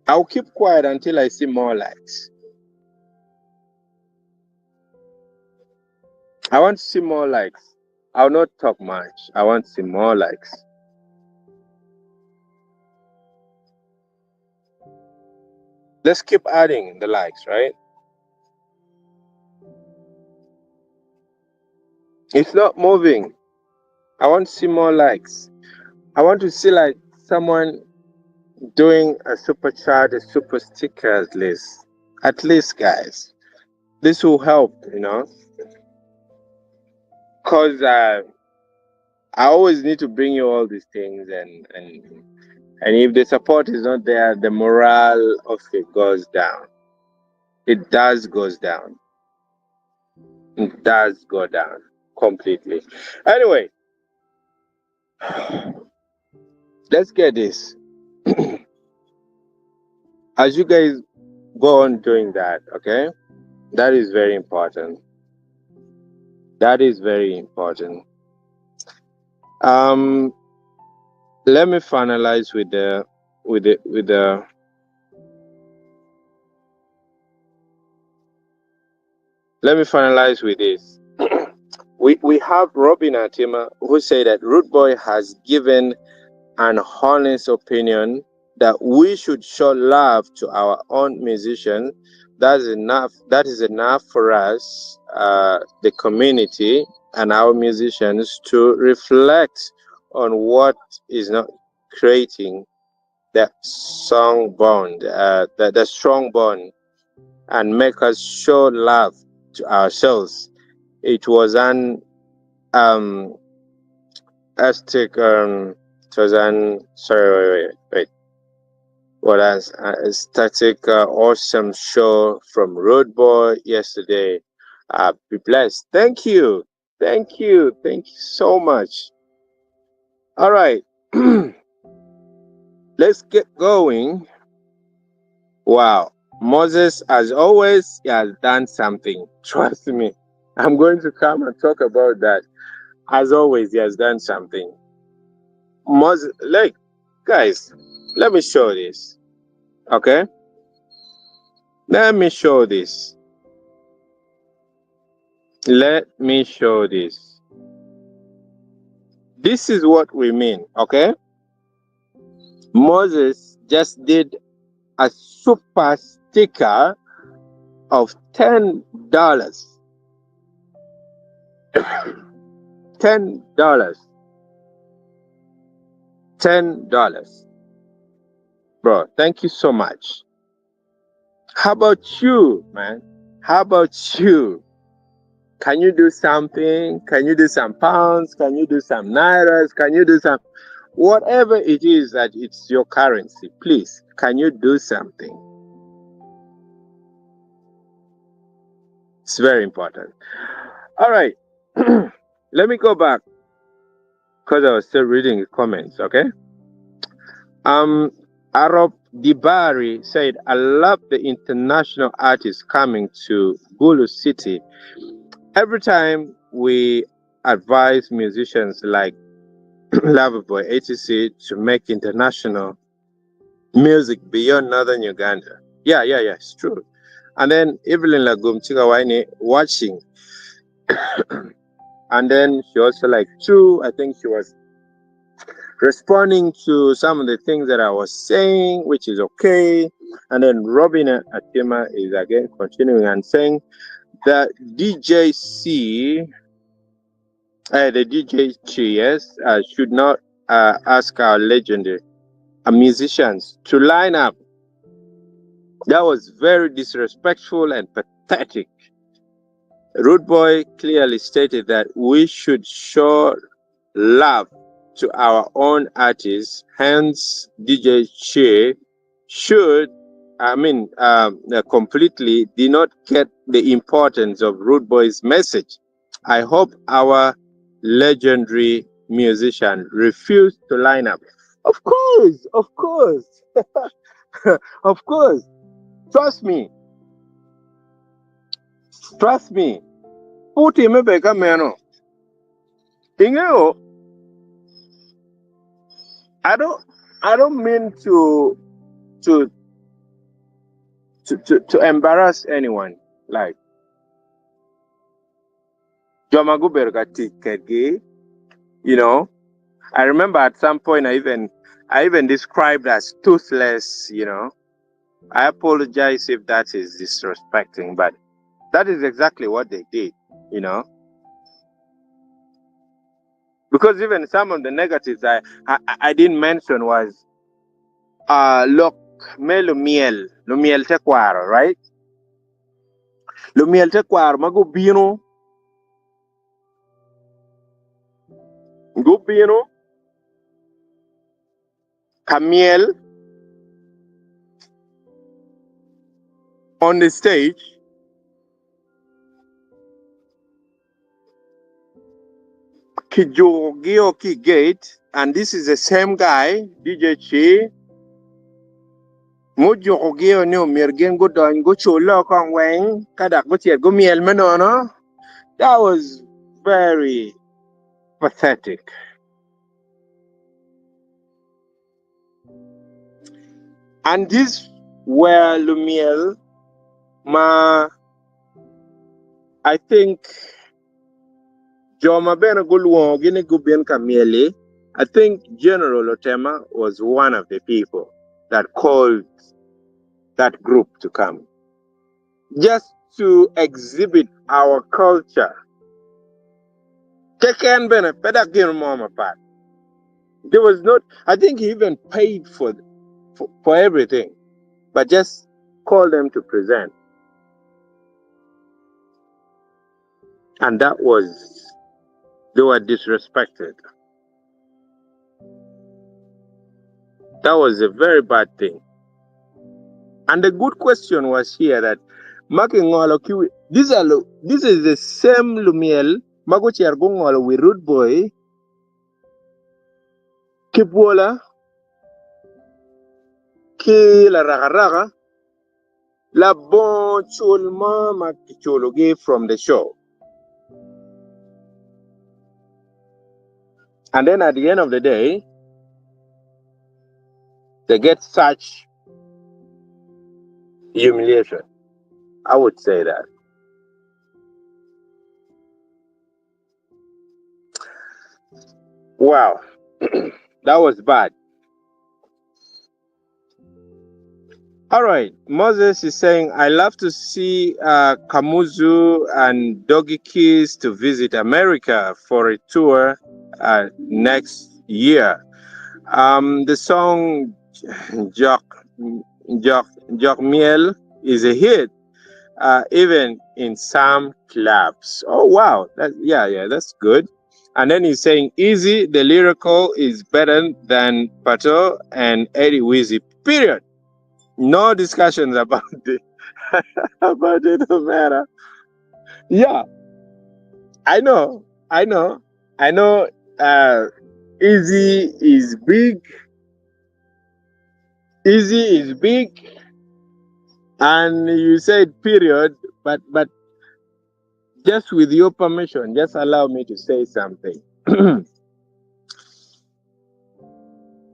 I'll keep quiet until I see more likes. I want to see more likes. I'll not talk much. I want to see more likes. Let's keep adding the likes, right? It's not moving. I want to see more likes. I want to see like someone doing a super chat, a super sticker at least. At least, guys. This will help, because I always need to bring you all these things, and if the support is not there, the morale of it goes down. It does goes down. It does go down completely. Anyway, let's get this. As you guys go on doing that, okay? That is very important. That is very important. Um, let me finalize with the let me finalize with this. We have Robin Atima who said that Rude Boy has given an honest opinion that we should show love to our own musicians. That's enough. That is enough for us, the community, and our musicians to reflect on what is not creating that song bond, the strong bond, and make us show love to ourselves. It was an Aztec, it was an sorry, wait. What a static, awesome show from Road Boy yesterday. Be blessed. Thank you. Thank you. Thank you so much. All right. Let's get going. Wow. Moses, as always, he has done something. Trust me. I'm going to come and talk about that. As always, he has done something. Moses, like, guys, let me show this. Okay? Let me show this. Let me show this. This is what we mean, okay? Moses just did a super sticker of $10. $10. $10. Bro, thank you so much. How about you, man? How about you? Can you do something? Can you do some pounds? Can you do some nairas? Can you do some whatever it is that it's your currency? Please, can you do something? It's very important. All right. Let me go back because I was still reading the comments, okay? Arab Dibari said, I love the international artists coming to Gulu City. Every time we advise musicians like Raude Boy, etc., to make international music beyond northern Uganda. Yeah, it's true. And then Evelyn Lagum Chigawaini watching. And then she also like too, I think she was responding to some of the things that I was saying, which is okay. And then Robin Atima is again continuing and saying that DJC, the DJ yes, should not ask our legendary musicians to line up. That was very disrespectful and pathetic. Rude Boy clearly stated that we should show love to our own artists. Hence, DJ Che should, completely did not get the importance of Rude Boy's message. I hope our legendary musician refused to line up. Of course, of course, of course. Trust me, trust me. Puti mebeka meno. Ingeo, I don't mean to to embarrass anyone. Like Jomagu Bergati Kege, I remember at some point I even described as toothless, I apologize if that is disrespecting, but that is exactly what they did, Because even some of the negatives I didn't mention was look me lumiel te kwaro, right? Lumiel te kwaro mago bino Camiel on the stage. Kijogio Ki Gate, and this is the same guy, DJ Chi. Mujogio no Mirgen go down go cholo kong wang kadak butiet go miel manono. That was very pathetic. And this were Lumiel ma I think Joma Bena Gulwong Gini Gubian Kamieli. I think General Otema was one of the people that called that group to come. Just to exhibit our culture. There was not, I think he even paid for everything, but just called them to present. And that was, they were disrespected. That was a very bad thing. And the good question was here that this is the same Lumiel Maguchi Argongolo with Raude Boy Kipwola Ki la raga la bon chulma makichologi from the show. And then at the end of the day, they get such humiliation. I would say that. Wow. That was bad. All right. Moses is saying, I love to see Kamuzu and Doggy Keys to visit America for a tour next year. The song Jock Miel is a hit, even in some clubs. Oh, wow. That's good. And then he's saying, Easy, the lyrical is better than Pato and Eddie Weezy, period. No discussions about it. About it, no matter. Yeah, I know. Easy is big. Easy is big. And you said period, but just with your permission, just allow me to say something.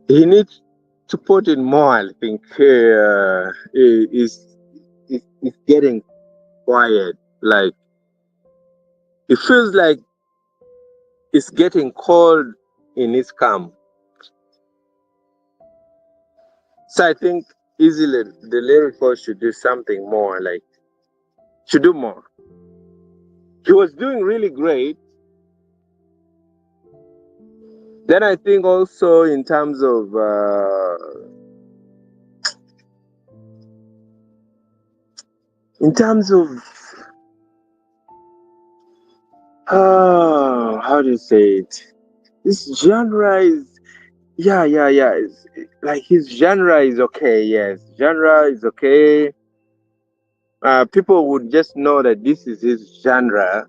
He needs to put in more, I think. Is getting quiet. Like, it feels like it's getting cold in his camp. So I think easily the lyrical should do something more, like, should do more. He was doing really great. Then I think also in terms of how do you say it? This genre is It's, like, his genre is okay. Yes, genre is okay. People would just know that this is his genre.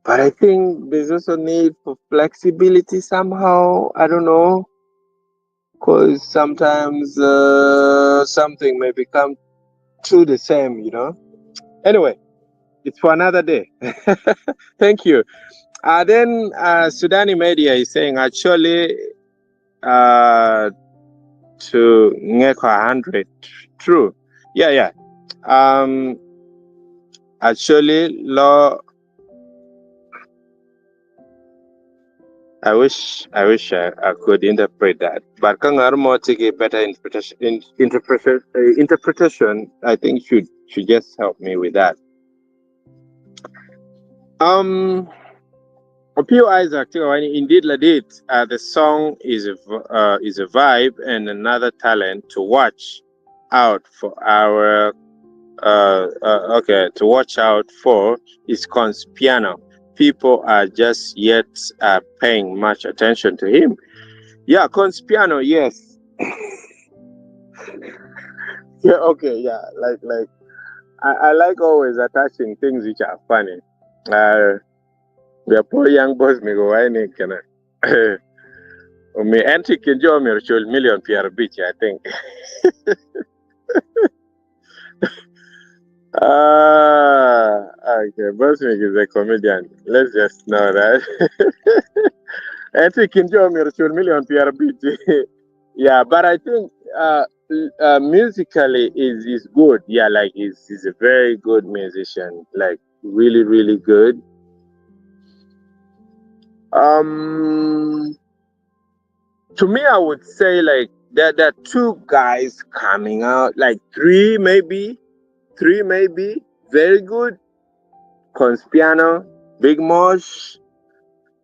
But I think there's also need for flexibility somehow. I don't know. Because sometimes something may become too the same, Anyway, it's for another day. Thank you. Then Sudani Media is saying, actually, to Ngeko 100. True. Yeah. Actually, law. I wish I could interpret that. But Kangarmo take a better interpretation. I think should just help me with that. Opio Isaac, indeed, Ladit, the song is a vibe and another talent to watch out for our to watch out for is Conspiano. People are just yet paying much attention to him. Yeah, Conspiano, yes. Yeah, okay, yeah. I like always attaching things which are funny. The poor young boys me go I can me antique enjoy me million PR beach, I think. Okay, Bosniak is a comedian. Let's just know that. Antique enjoy me million PR beach. Yeah, but I think musically is good. Yeah, like he's a very good musician. Like really, really good. Um, to me, I would say like there are two guys coming out, like three maybe, very good. Conspiano, Big Mosh,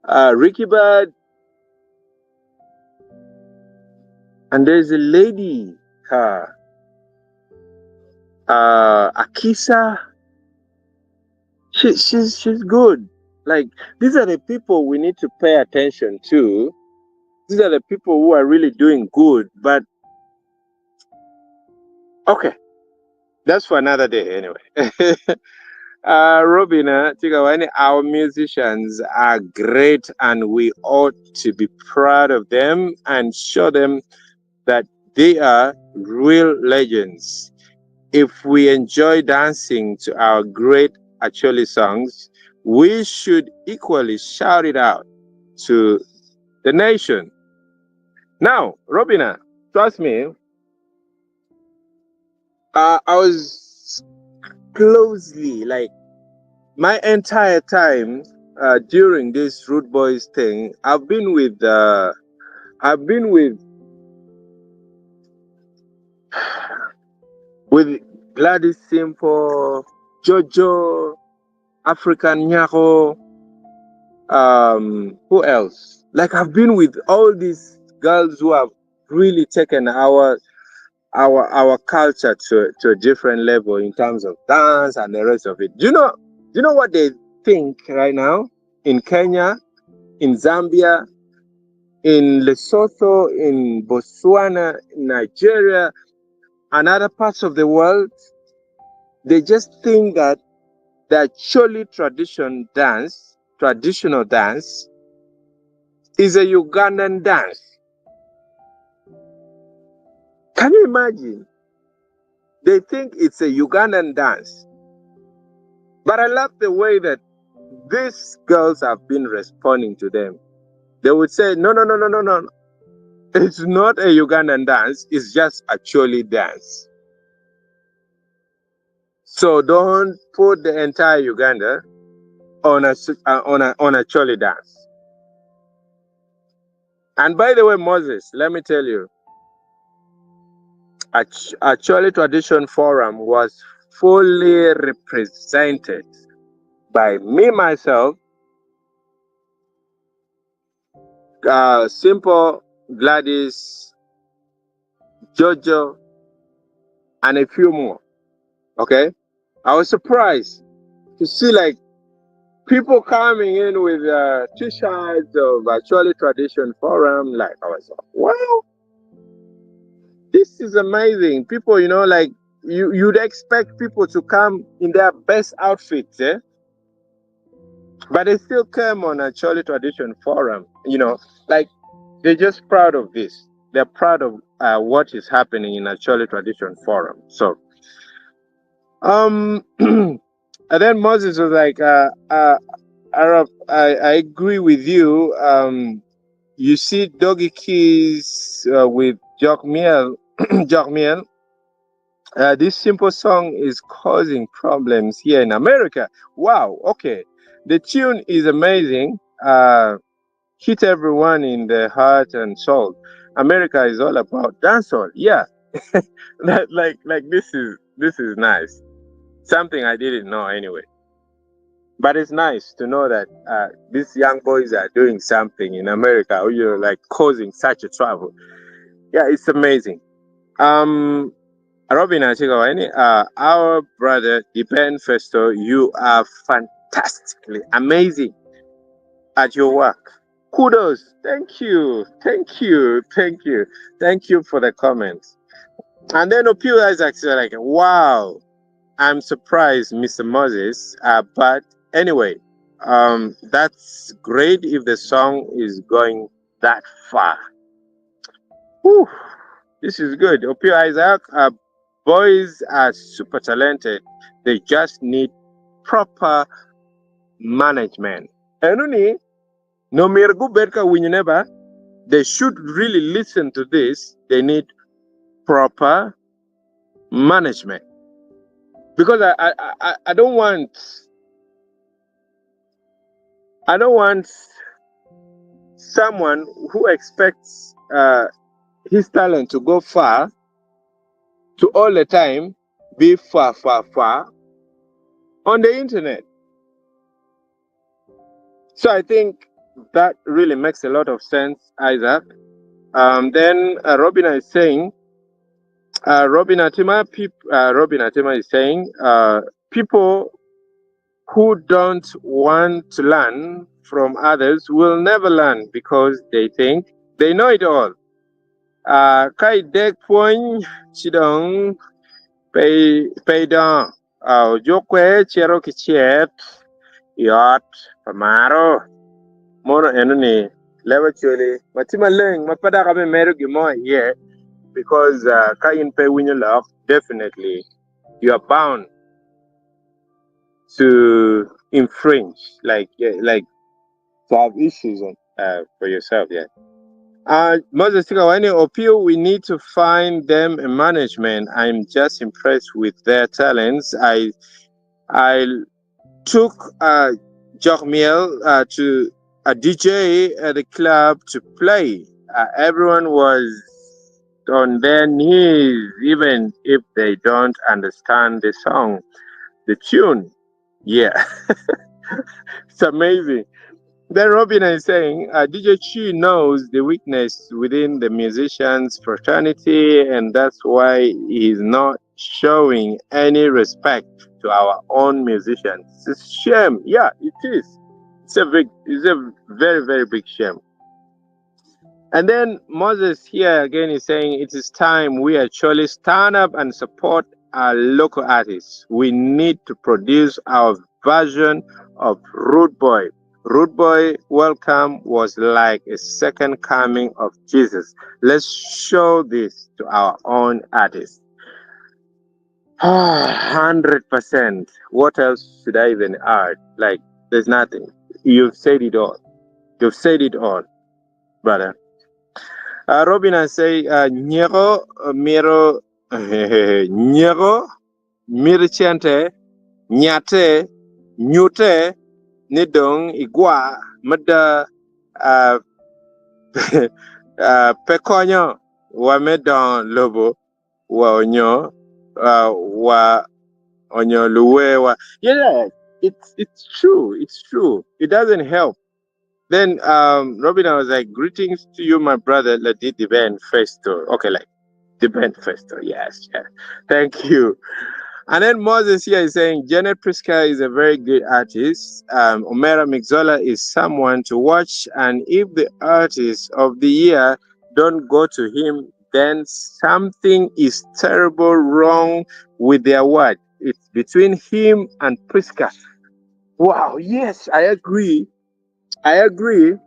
Ricky Bird, and there's a lady, uh, Akisa. She's good. Like these are the people we need to pay attention to. These are the people who are really doing good. But okay, that's for another day anyway. Robina, Tigawani, our musicians are great and we ought to be proud of them and show them that they are real legends. If we enjoy dancing to our great Acholi songs, we should equally shout it out to the nation. Now, Robina, trust me, I was closely, like my entire time during this Rude Boys thing, I've been with Gladys Simple, Jojo, African Nyako, who else? Like I've been with all these girls who have really taken our culture to a different level in terms of dance and the rest of it. Do you know what they think right now in Kenya, in Zambia, in Lesotho, in Botswana, in Nigeria, and other parts of the world? They just think that the Choli traditional dance, is a Ugandan dance. Can you imagine? They think it's a Ugandan dance. But I love the way that these girls have been responding to them. They would say, no, no, no, no, no, no. It's not a Ugandan dance. It's just a Choli dance. So don't put the entire Uganda on a Choli dance. And by the way, Moses, let me tell you, a Choli Tradition Forum was fully represented by me myself, Simple, Gladys, Jojo, and a few more. Okay, I was surprised to see like people coming in with t-shirts of Actually Tradition Forum. Like I was like, wow, this is amazing. People, like you'd expect people to come in their best outfits, eh? But they still came on Actually Tradition Forum. Like they're just proud of this. They're proud of what is happening in Actually Tradition Forum. So, and then Moses was like, Arab, I agree with you. You see Doggy Keys with Jock Miel. Jock Miel. This simple song is causing problems here in America. Wow. Okay. The tune is amazing. Hit everyone in the heart and soul. America is all about dancehall. Yeah. Like this is nice. Something I didn't know anyway. But it's nice to know that these young boys are doing something in America, or like causing such a trouble. Yeah, it's amazing. Robin Achigawani, our brother Dipen Festo, you are fantastically amazing at your work. Kudos. Thank you. Thank you. Thank you. Thank you for the comments. And then Opio Isaac said, like, wow, I'm surprised, Mr. Moses. But anyway, that's great if the song is going that far. Whew, this is good. Opio Isaac, boys are super talented. They just need proper management. Enuni, no mirgu berka winyuneba, they should really listen to this. They need proper management. Because I don't want someone who expects his talent to go far to all the time be far on the internet. So I think that really makes a lot of sense, Isaac. Then Robina is saying, Robin Atima is saying, people who don't want to learn from others will never learn because they think they know it all. Kai dek puony chidong pay don jokwe chero kichiet yot pamaro mono enuni lewa chuli matima leng mapada kame meru gimo ye because kain pay winyo lock definitely you are bound to infringe like to have issues for yourself. Yeah. Moses Tikawani Opio, we need to find them a management. I'm just impressed with their talents. I took Jokmiel to a DJ at the club to play. Everyone was on their knees, even if they don't understand the song, the tune. Yeah, it's amazing. Then Robin is saying, DJ Chi knows the weakness within the musicians' fraternity, and that's why he's not showing any respect to our own musicians. It's a shame. Yeah, it is. It's a very, very big shame. And then Moses here again is saying, it is time we actually stand up and support our local artists. We need to produce our version of Raude Boy. Raude Boy Welcome was like a second coming of Jesus. Let's show this to our own artists. 100%. What else should I even add? Like, there's nothing. You've said it all. You've said it all, brother. Robin I say nyero miro nyero mirchente nyate nyute nidong igwa mada pekonyo wa medon lobo wa onyo wa onyo luwe wa. Yeah, it's true. It doesn't help. Then Robin, I was like, greetings to you, my brother, Ladi Diben Festo. Okay, like Diben Festo, yes. Thank you. And then Moses here is saying, Janet Priska is a very good artist. Omera Mixola is someone to watch. And if the artist of the year don't go to him, then something is terrible wrong with the award. It's between him and Priska. Wow, yes, I agree. I agree.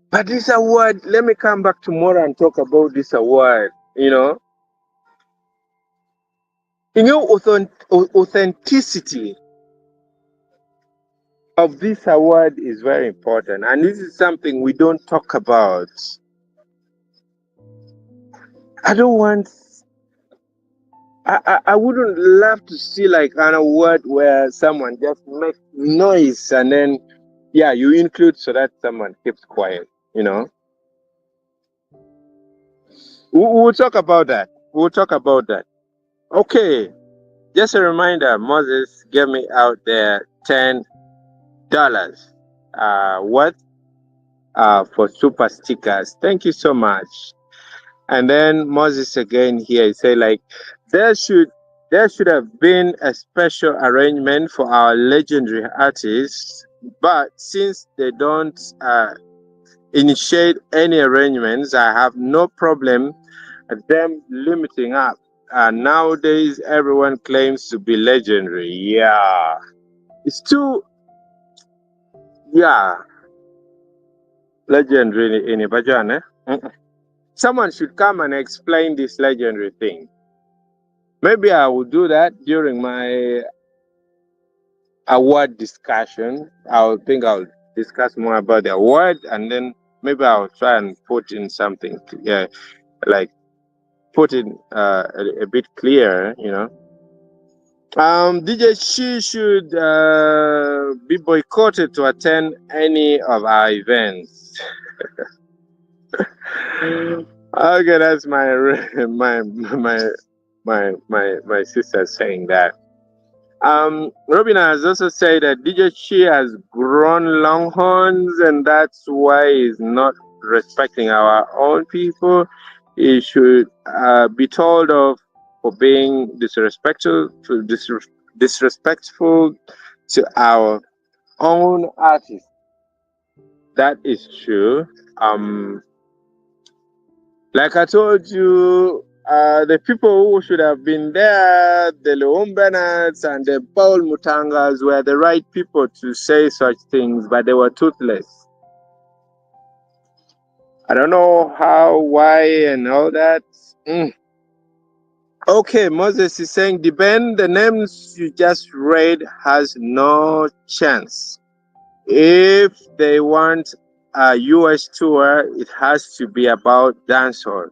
But this award, let me come back tomorrow and talk about this award. Authenticity of this award is very important. And this is something we don't talk about. I wouldn't love to see like an award where someone just makes noise and then, yeah, you include so that someone keeps quiet. We'll talk about that. We'll talk about that. Okay, just a reminder, Moses gave me out there $10. What? For super stickers. Thank you so much. And then Moses again here, he said like there should there should have been a special arrangement for our legendary artists, but since they don't initiate any arrangements, I have no problem at them limiting up. Nowadays, everyone claims to be legendary. Yeah, it's too, yeah, legendary in Ibadan. Someone should come and explain this legendary thing. Maybe I will do that during my award discussion. I'll discuss more about the award, and then maybe I'll try and put in something, yeah, like put it a bit clearer, you know. DJ, she should be boycotted to attend any of our events. Okay, that's my sister saying that. Robin has also said that DJ Chi has grown longhorns, and that's why he's not respecting our own people. He should be told off for being disrespectful to our own artists. That is true. Like I told you, the people who should have been there, the Leon Bennetts and the Paul Mutangas, were the right people to say such things, but they were toothless. I don't know how, why, and all that. Okay, Moses is saying the band, the names you just read, has no chance. If they want a US tour, it has to be about dancehall.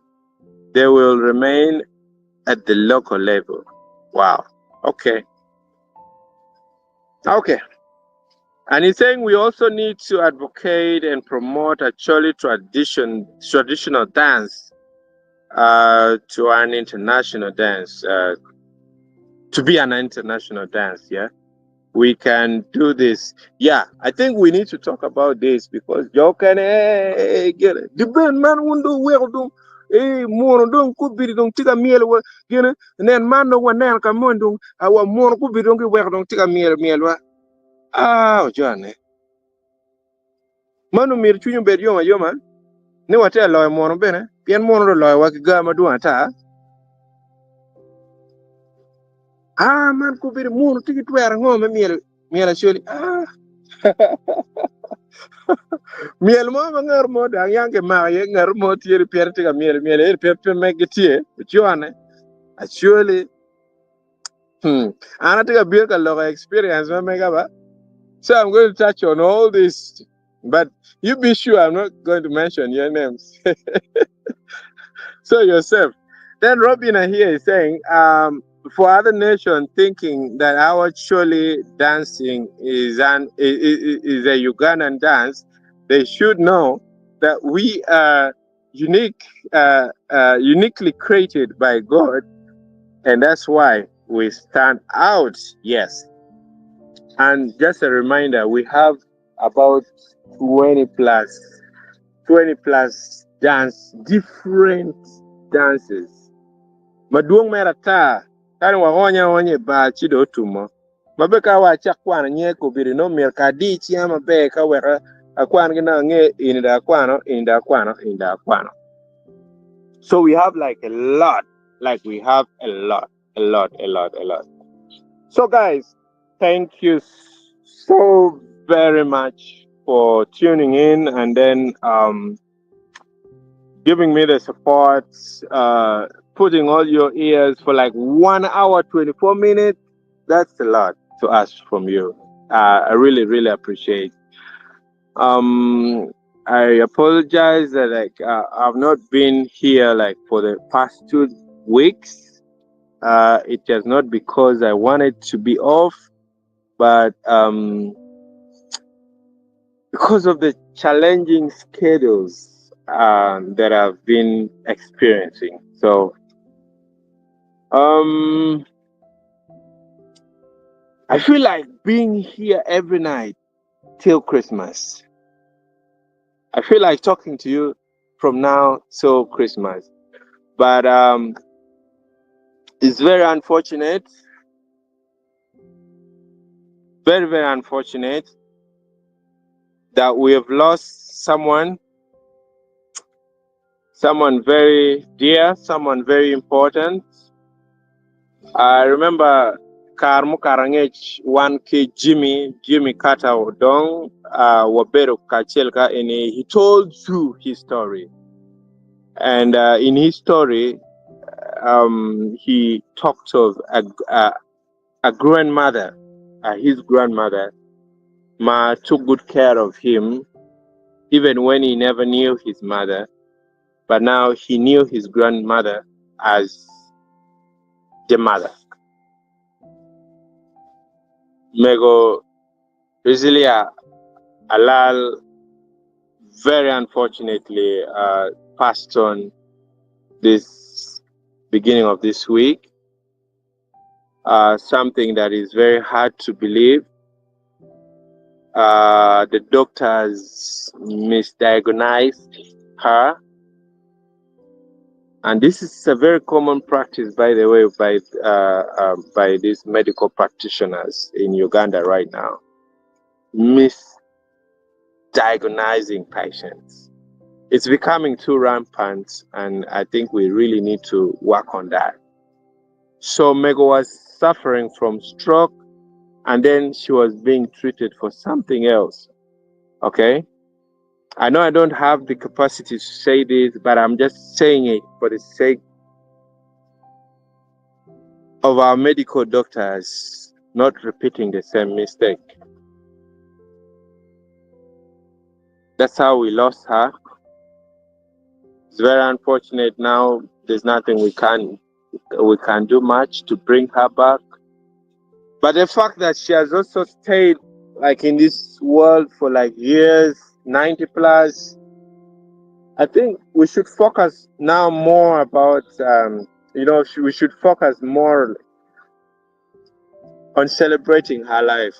They will remain at the local level. Wow. Okay. Okay. And he's saying we also need to advocate and promote actually traditional dance to an international dance, to be an international dance. Yeah. We can do this. Yeah, I think we need to talk about this because you can get it. The band man window well do more don't could be don't take a meal you know and then man no one now come on do our more could be don't get don't take a meal John manu mir chunyu bed yoma ne wate loy more bene pien more loy wa ga ma do ata man could be more ticket wear ngome meal surely miel mo ma ngar mo da yang ke ma ye ngar mo tier pier ti miel per me getie chuane actually ana ti bir ka lo experience ma mega ba, so I'm going to touch on all this, but you be sure I'm not going to mention your names. So yourself. Then Robina here is saying for other nations thinking that our Chole dancing is a Ugandan dance, they should know that we are uniquely created by God, and that's why we stand out. Yes. And just a reminder, we have about 20 plus different dances. Maduong mera ta kan wagonya wonye ba chido tumo mabe ka wa chakwan nye ko biri no mer ka di chi ama be ka wera akwan gina nge inda kwano. So we have like a lot, a lot. So guys, thank you so very much for tuning in and then giving me the support, putting all your ears for like 1 hour, 24 minutes. That's a lot to ask from you. I really, really appreciate. I apologize that I've not been here like for the past 2 weeks. It is not because I wanted to be off, but because of the challenging schedules that I've been experiencing. So, um, I feel like being here every night till Christmas. I feel like talking to you from now till Christmas, but it's very unfortunate, very very unfortunate that we have lost someone very dear, someone very important. I remember Karmu Karangech 1K Jimmy Carter Odong Wabero Kachelka, and he told you his story. And in his story, he talked of a grandmother, his grandmother, Ma took good care of him, even when he never knew his mother. But now he knew his grandmother as the mother. Mego Rizilia Alal, very unfortunately, passed on this beginning of this week. Something that is very hard to believe. The doctors misdiagnosed her, and this is a very common practice, by the way, by these medical practitioners in Uganda right now, misdiagnosing patients. It's becoming too rampant, and I think we really need to work on that. So Mego was suffering from stroke, and then she was being treated for something else. Okay? I know I don't have the capacity to say this, but I'm just saying it for the sake of our medical doctors not repeating the same mistake. That's how we lost her. It's very unfortunate. Now there's nothing we can do much to bring her back. But the fact that she has also stayed like in this world for like years, 90 plus, I think we should focus now more about, we should focus more on celebrating her life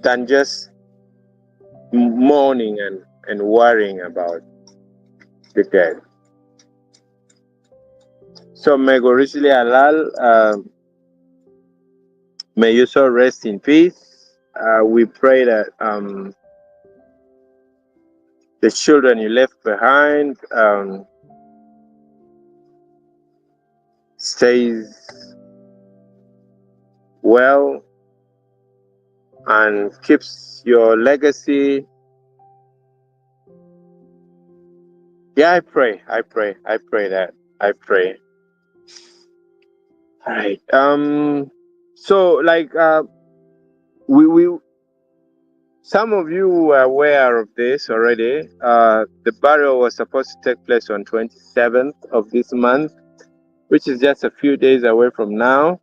than just mourning and worrying about the dead. So Mego Richly Alal, may you so rest in peace. We pray that the children you left behind stays well and keeps your legacy. Yeah, I pray that. I pray. All right. So like we some of you were aware of this already. The burial was supposed to take place on 27th of this month, which is just a few days away from now.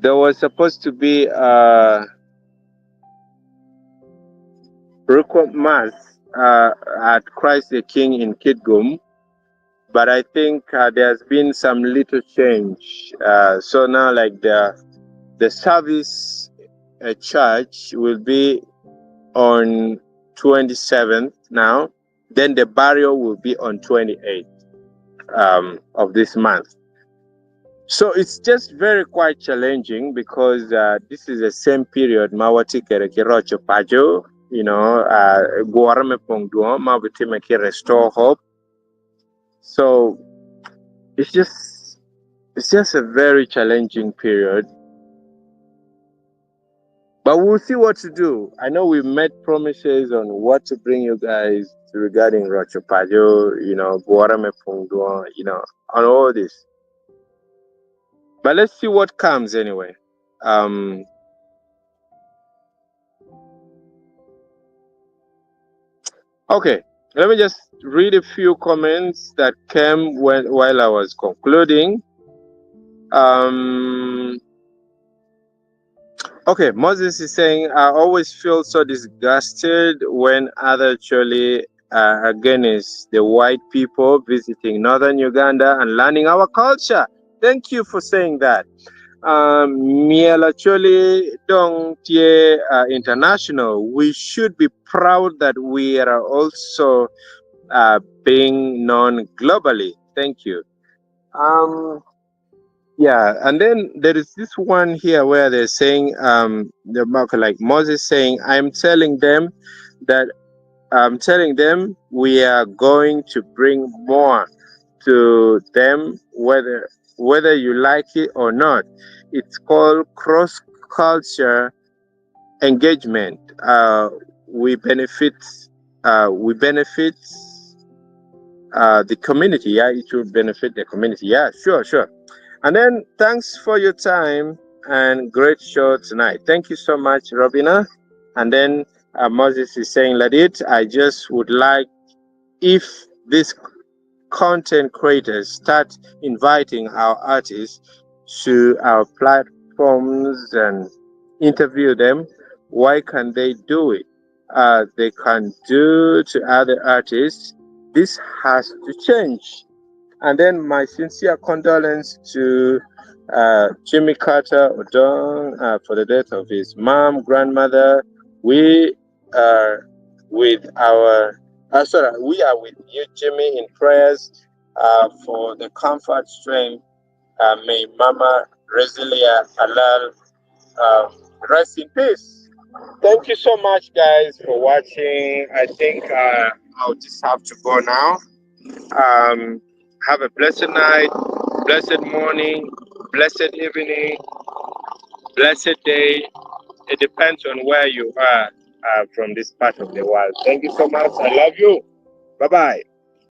There was supposed to be a requiem mass at Christ the King in Kitgum, but I think there's been some little change. So now, like the service at church will be on 27th now. Then the burial will be on 28th of this month. So it's just very quite challenging because this is the same period Mawati Kerekirocho Pajo, Guarame Pongduo, Mabutime restore hope. So it's just a very challenging period. But we'll see what to do. I know we made promises on what to bring you guys regarding Rocho Pajo, Guarame Pongduo, on all this. But let's see what comes anyway. Okay, let me just read a few comments that came while I was concluding. Okay, Moses is saying, I always feel so disgusted when other actually against the white people visiting northern Uganda and learning our culture. Thank you for saying that. Miela Choli Dong Tie International, we should be proud that we are also being known globally. Thank you. Um, yeah, and then there is this one here where they're saying, the like Moses saying, that I'm telling them we are going to bring more to them, whether you like it or not. It's called cross culture engagement. We benefit. We benefit the community. Yeah, it will benefit the community. Yeah, sure, sure. And then thanks for your time and great show tonight. Thank you so much, Robina. And then Moses is saying, let it. I just would like if these content creators start inviting our artists to our platforms and interview them, why can't they do it? They can do to other artists. This has to change. And then my sincere condolence to Jimmy Carter Odong for the death of his mom, grandmother. We are with our, we are with you, Jimmy, in prayers for the comfort, strength. May Mama Resilia Halal rest in peace. Thank you so much, guys, for watching. I think I'll just have to go now. Um, have a blessed night, blessed morning, blessed evening, blessed day. It depends on where you are from this part of the world. Thank you so much. I love you. Bye bye.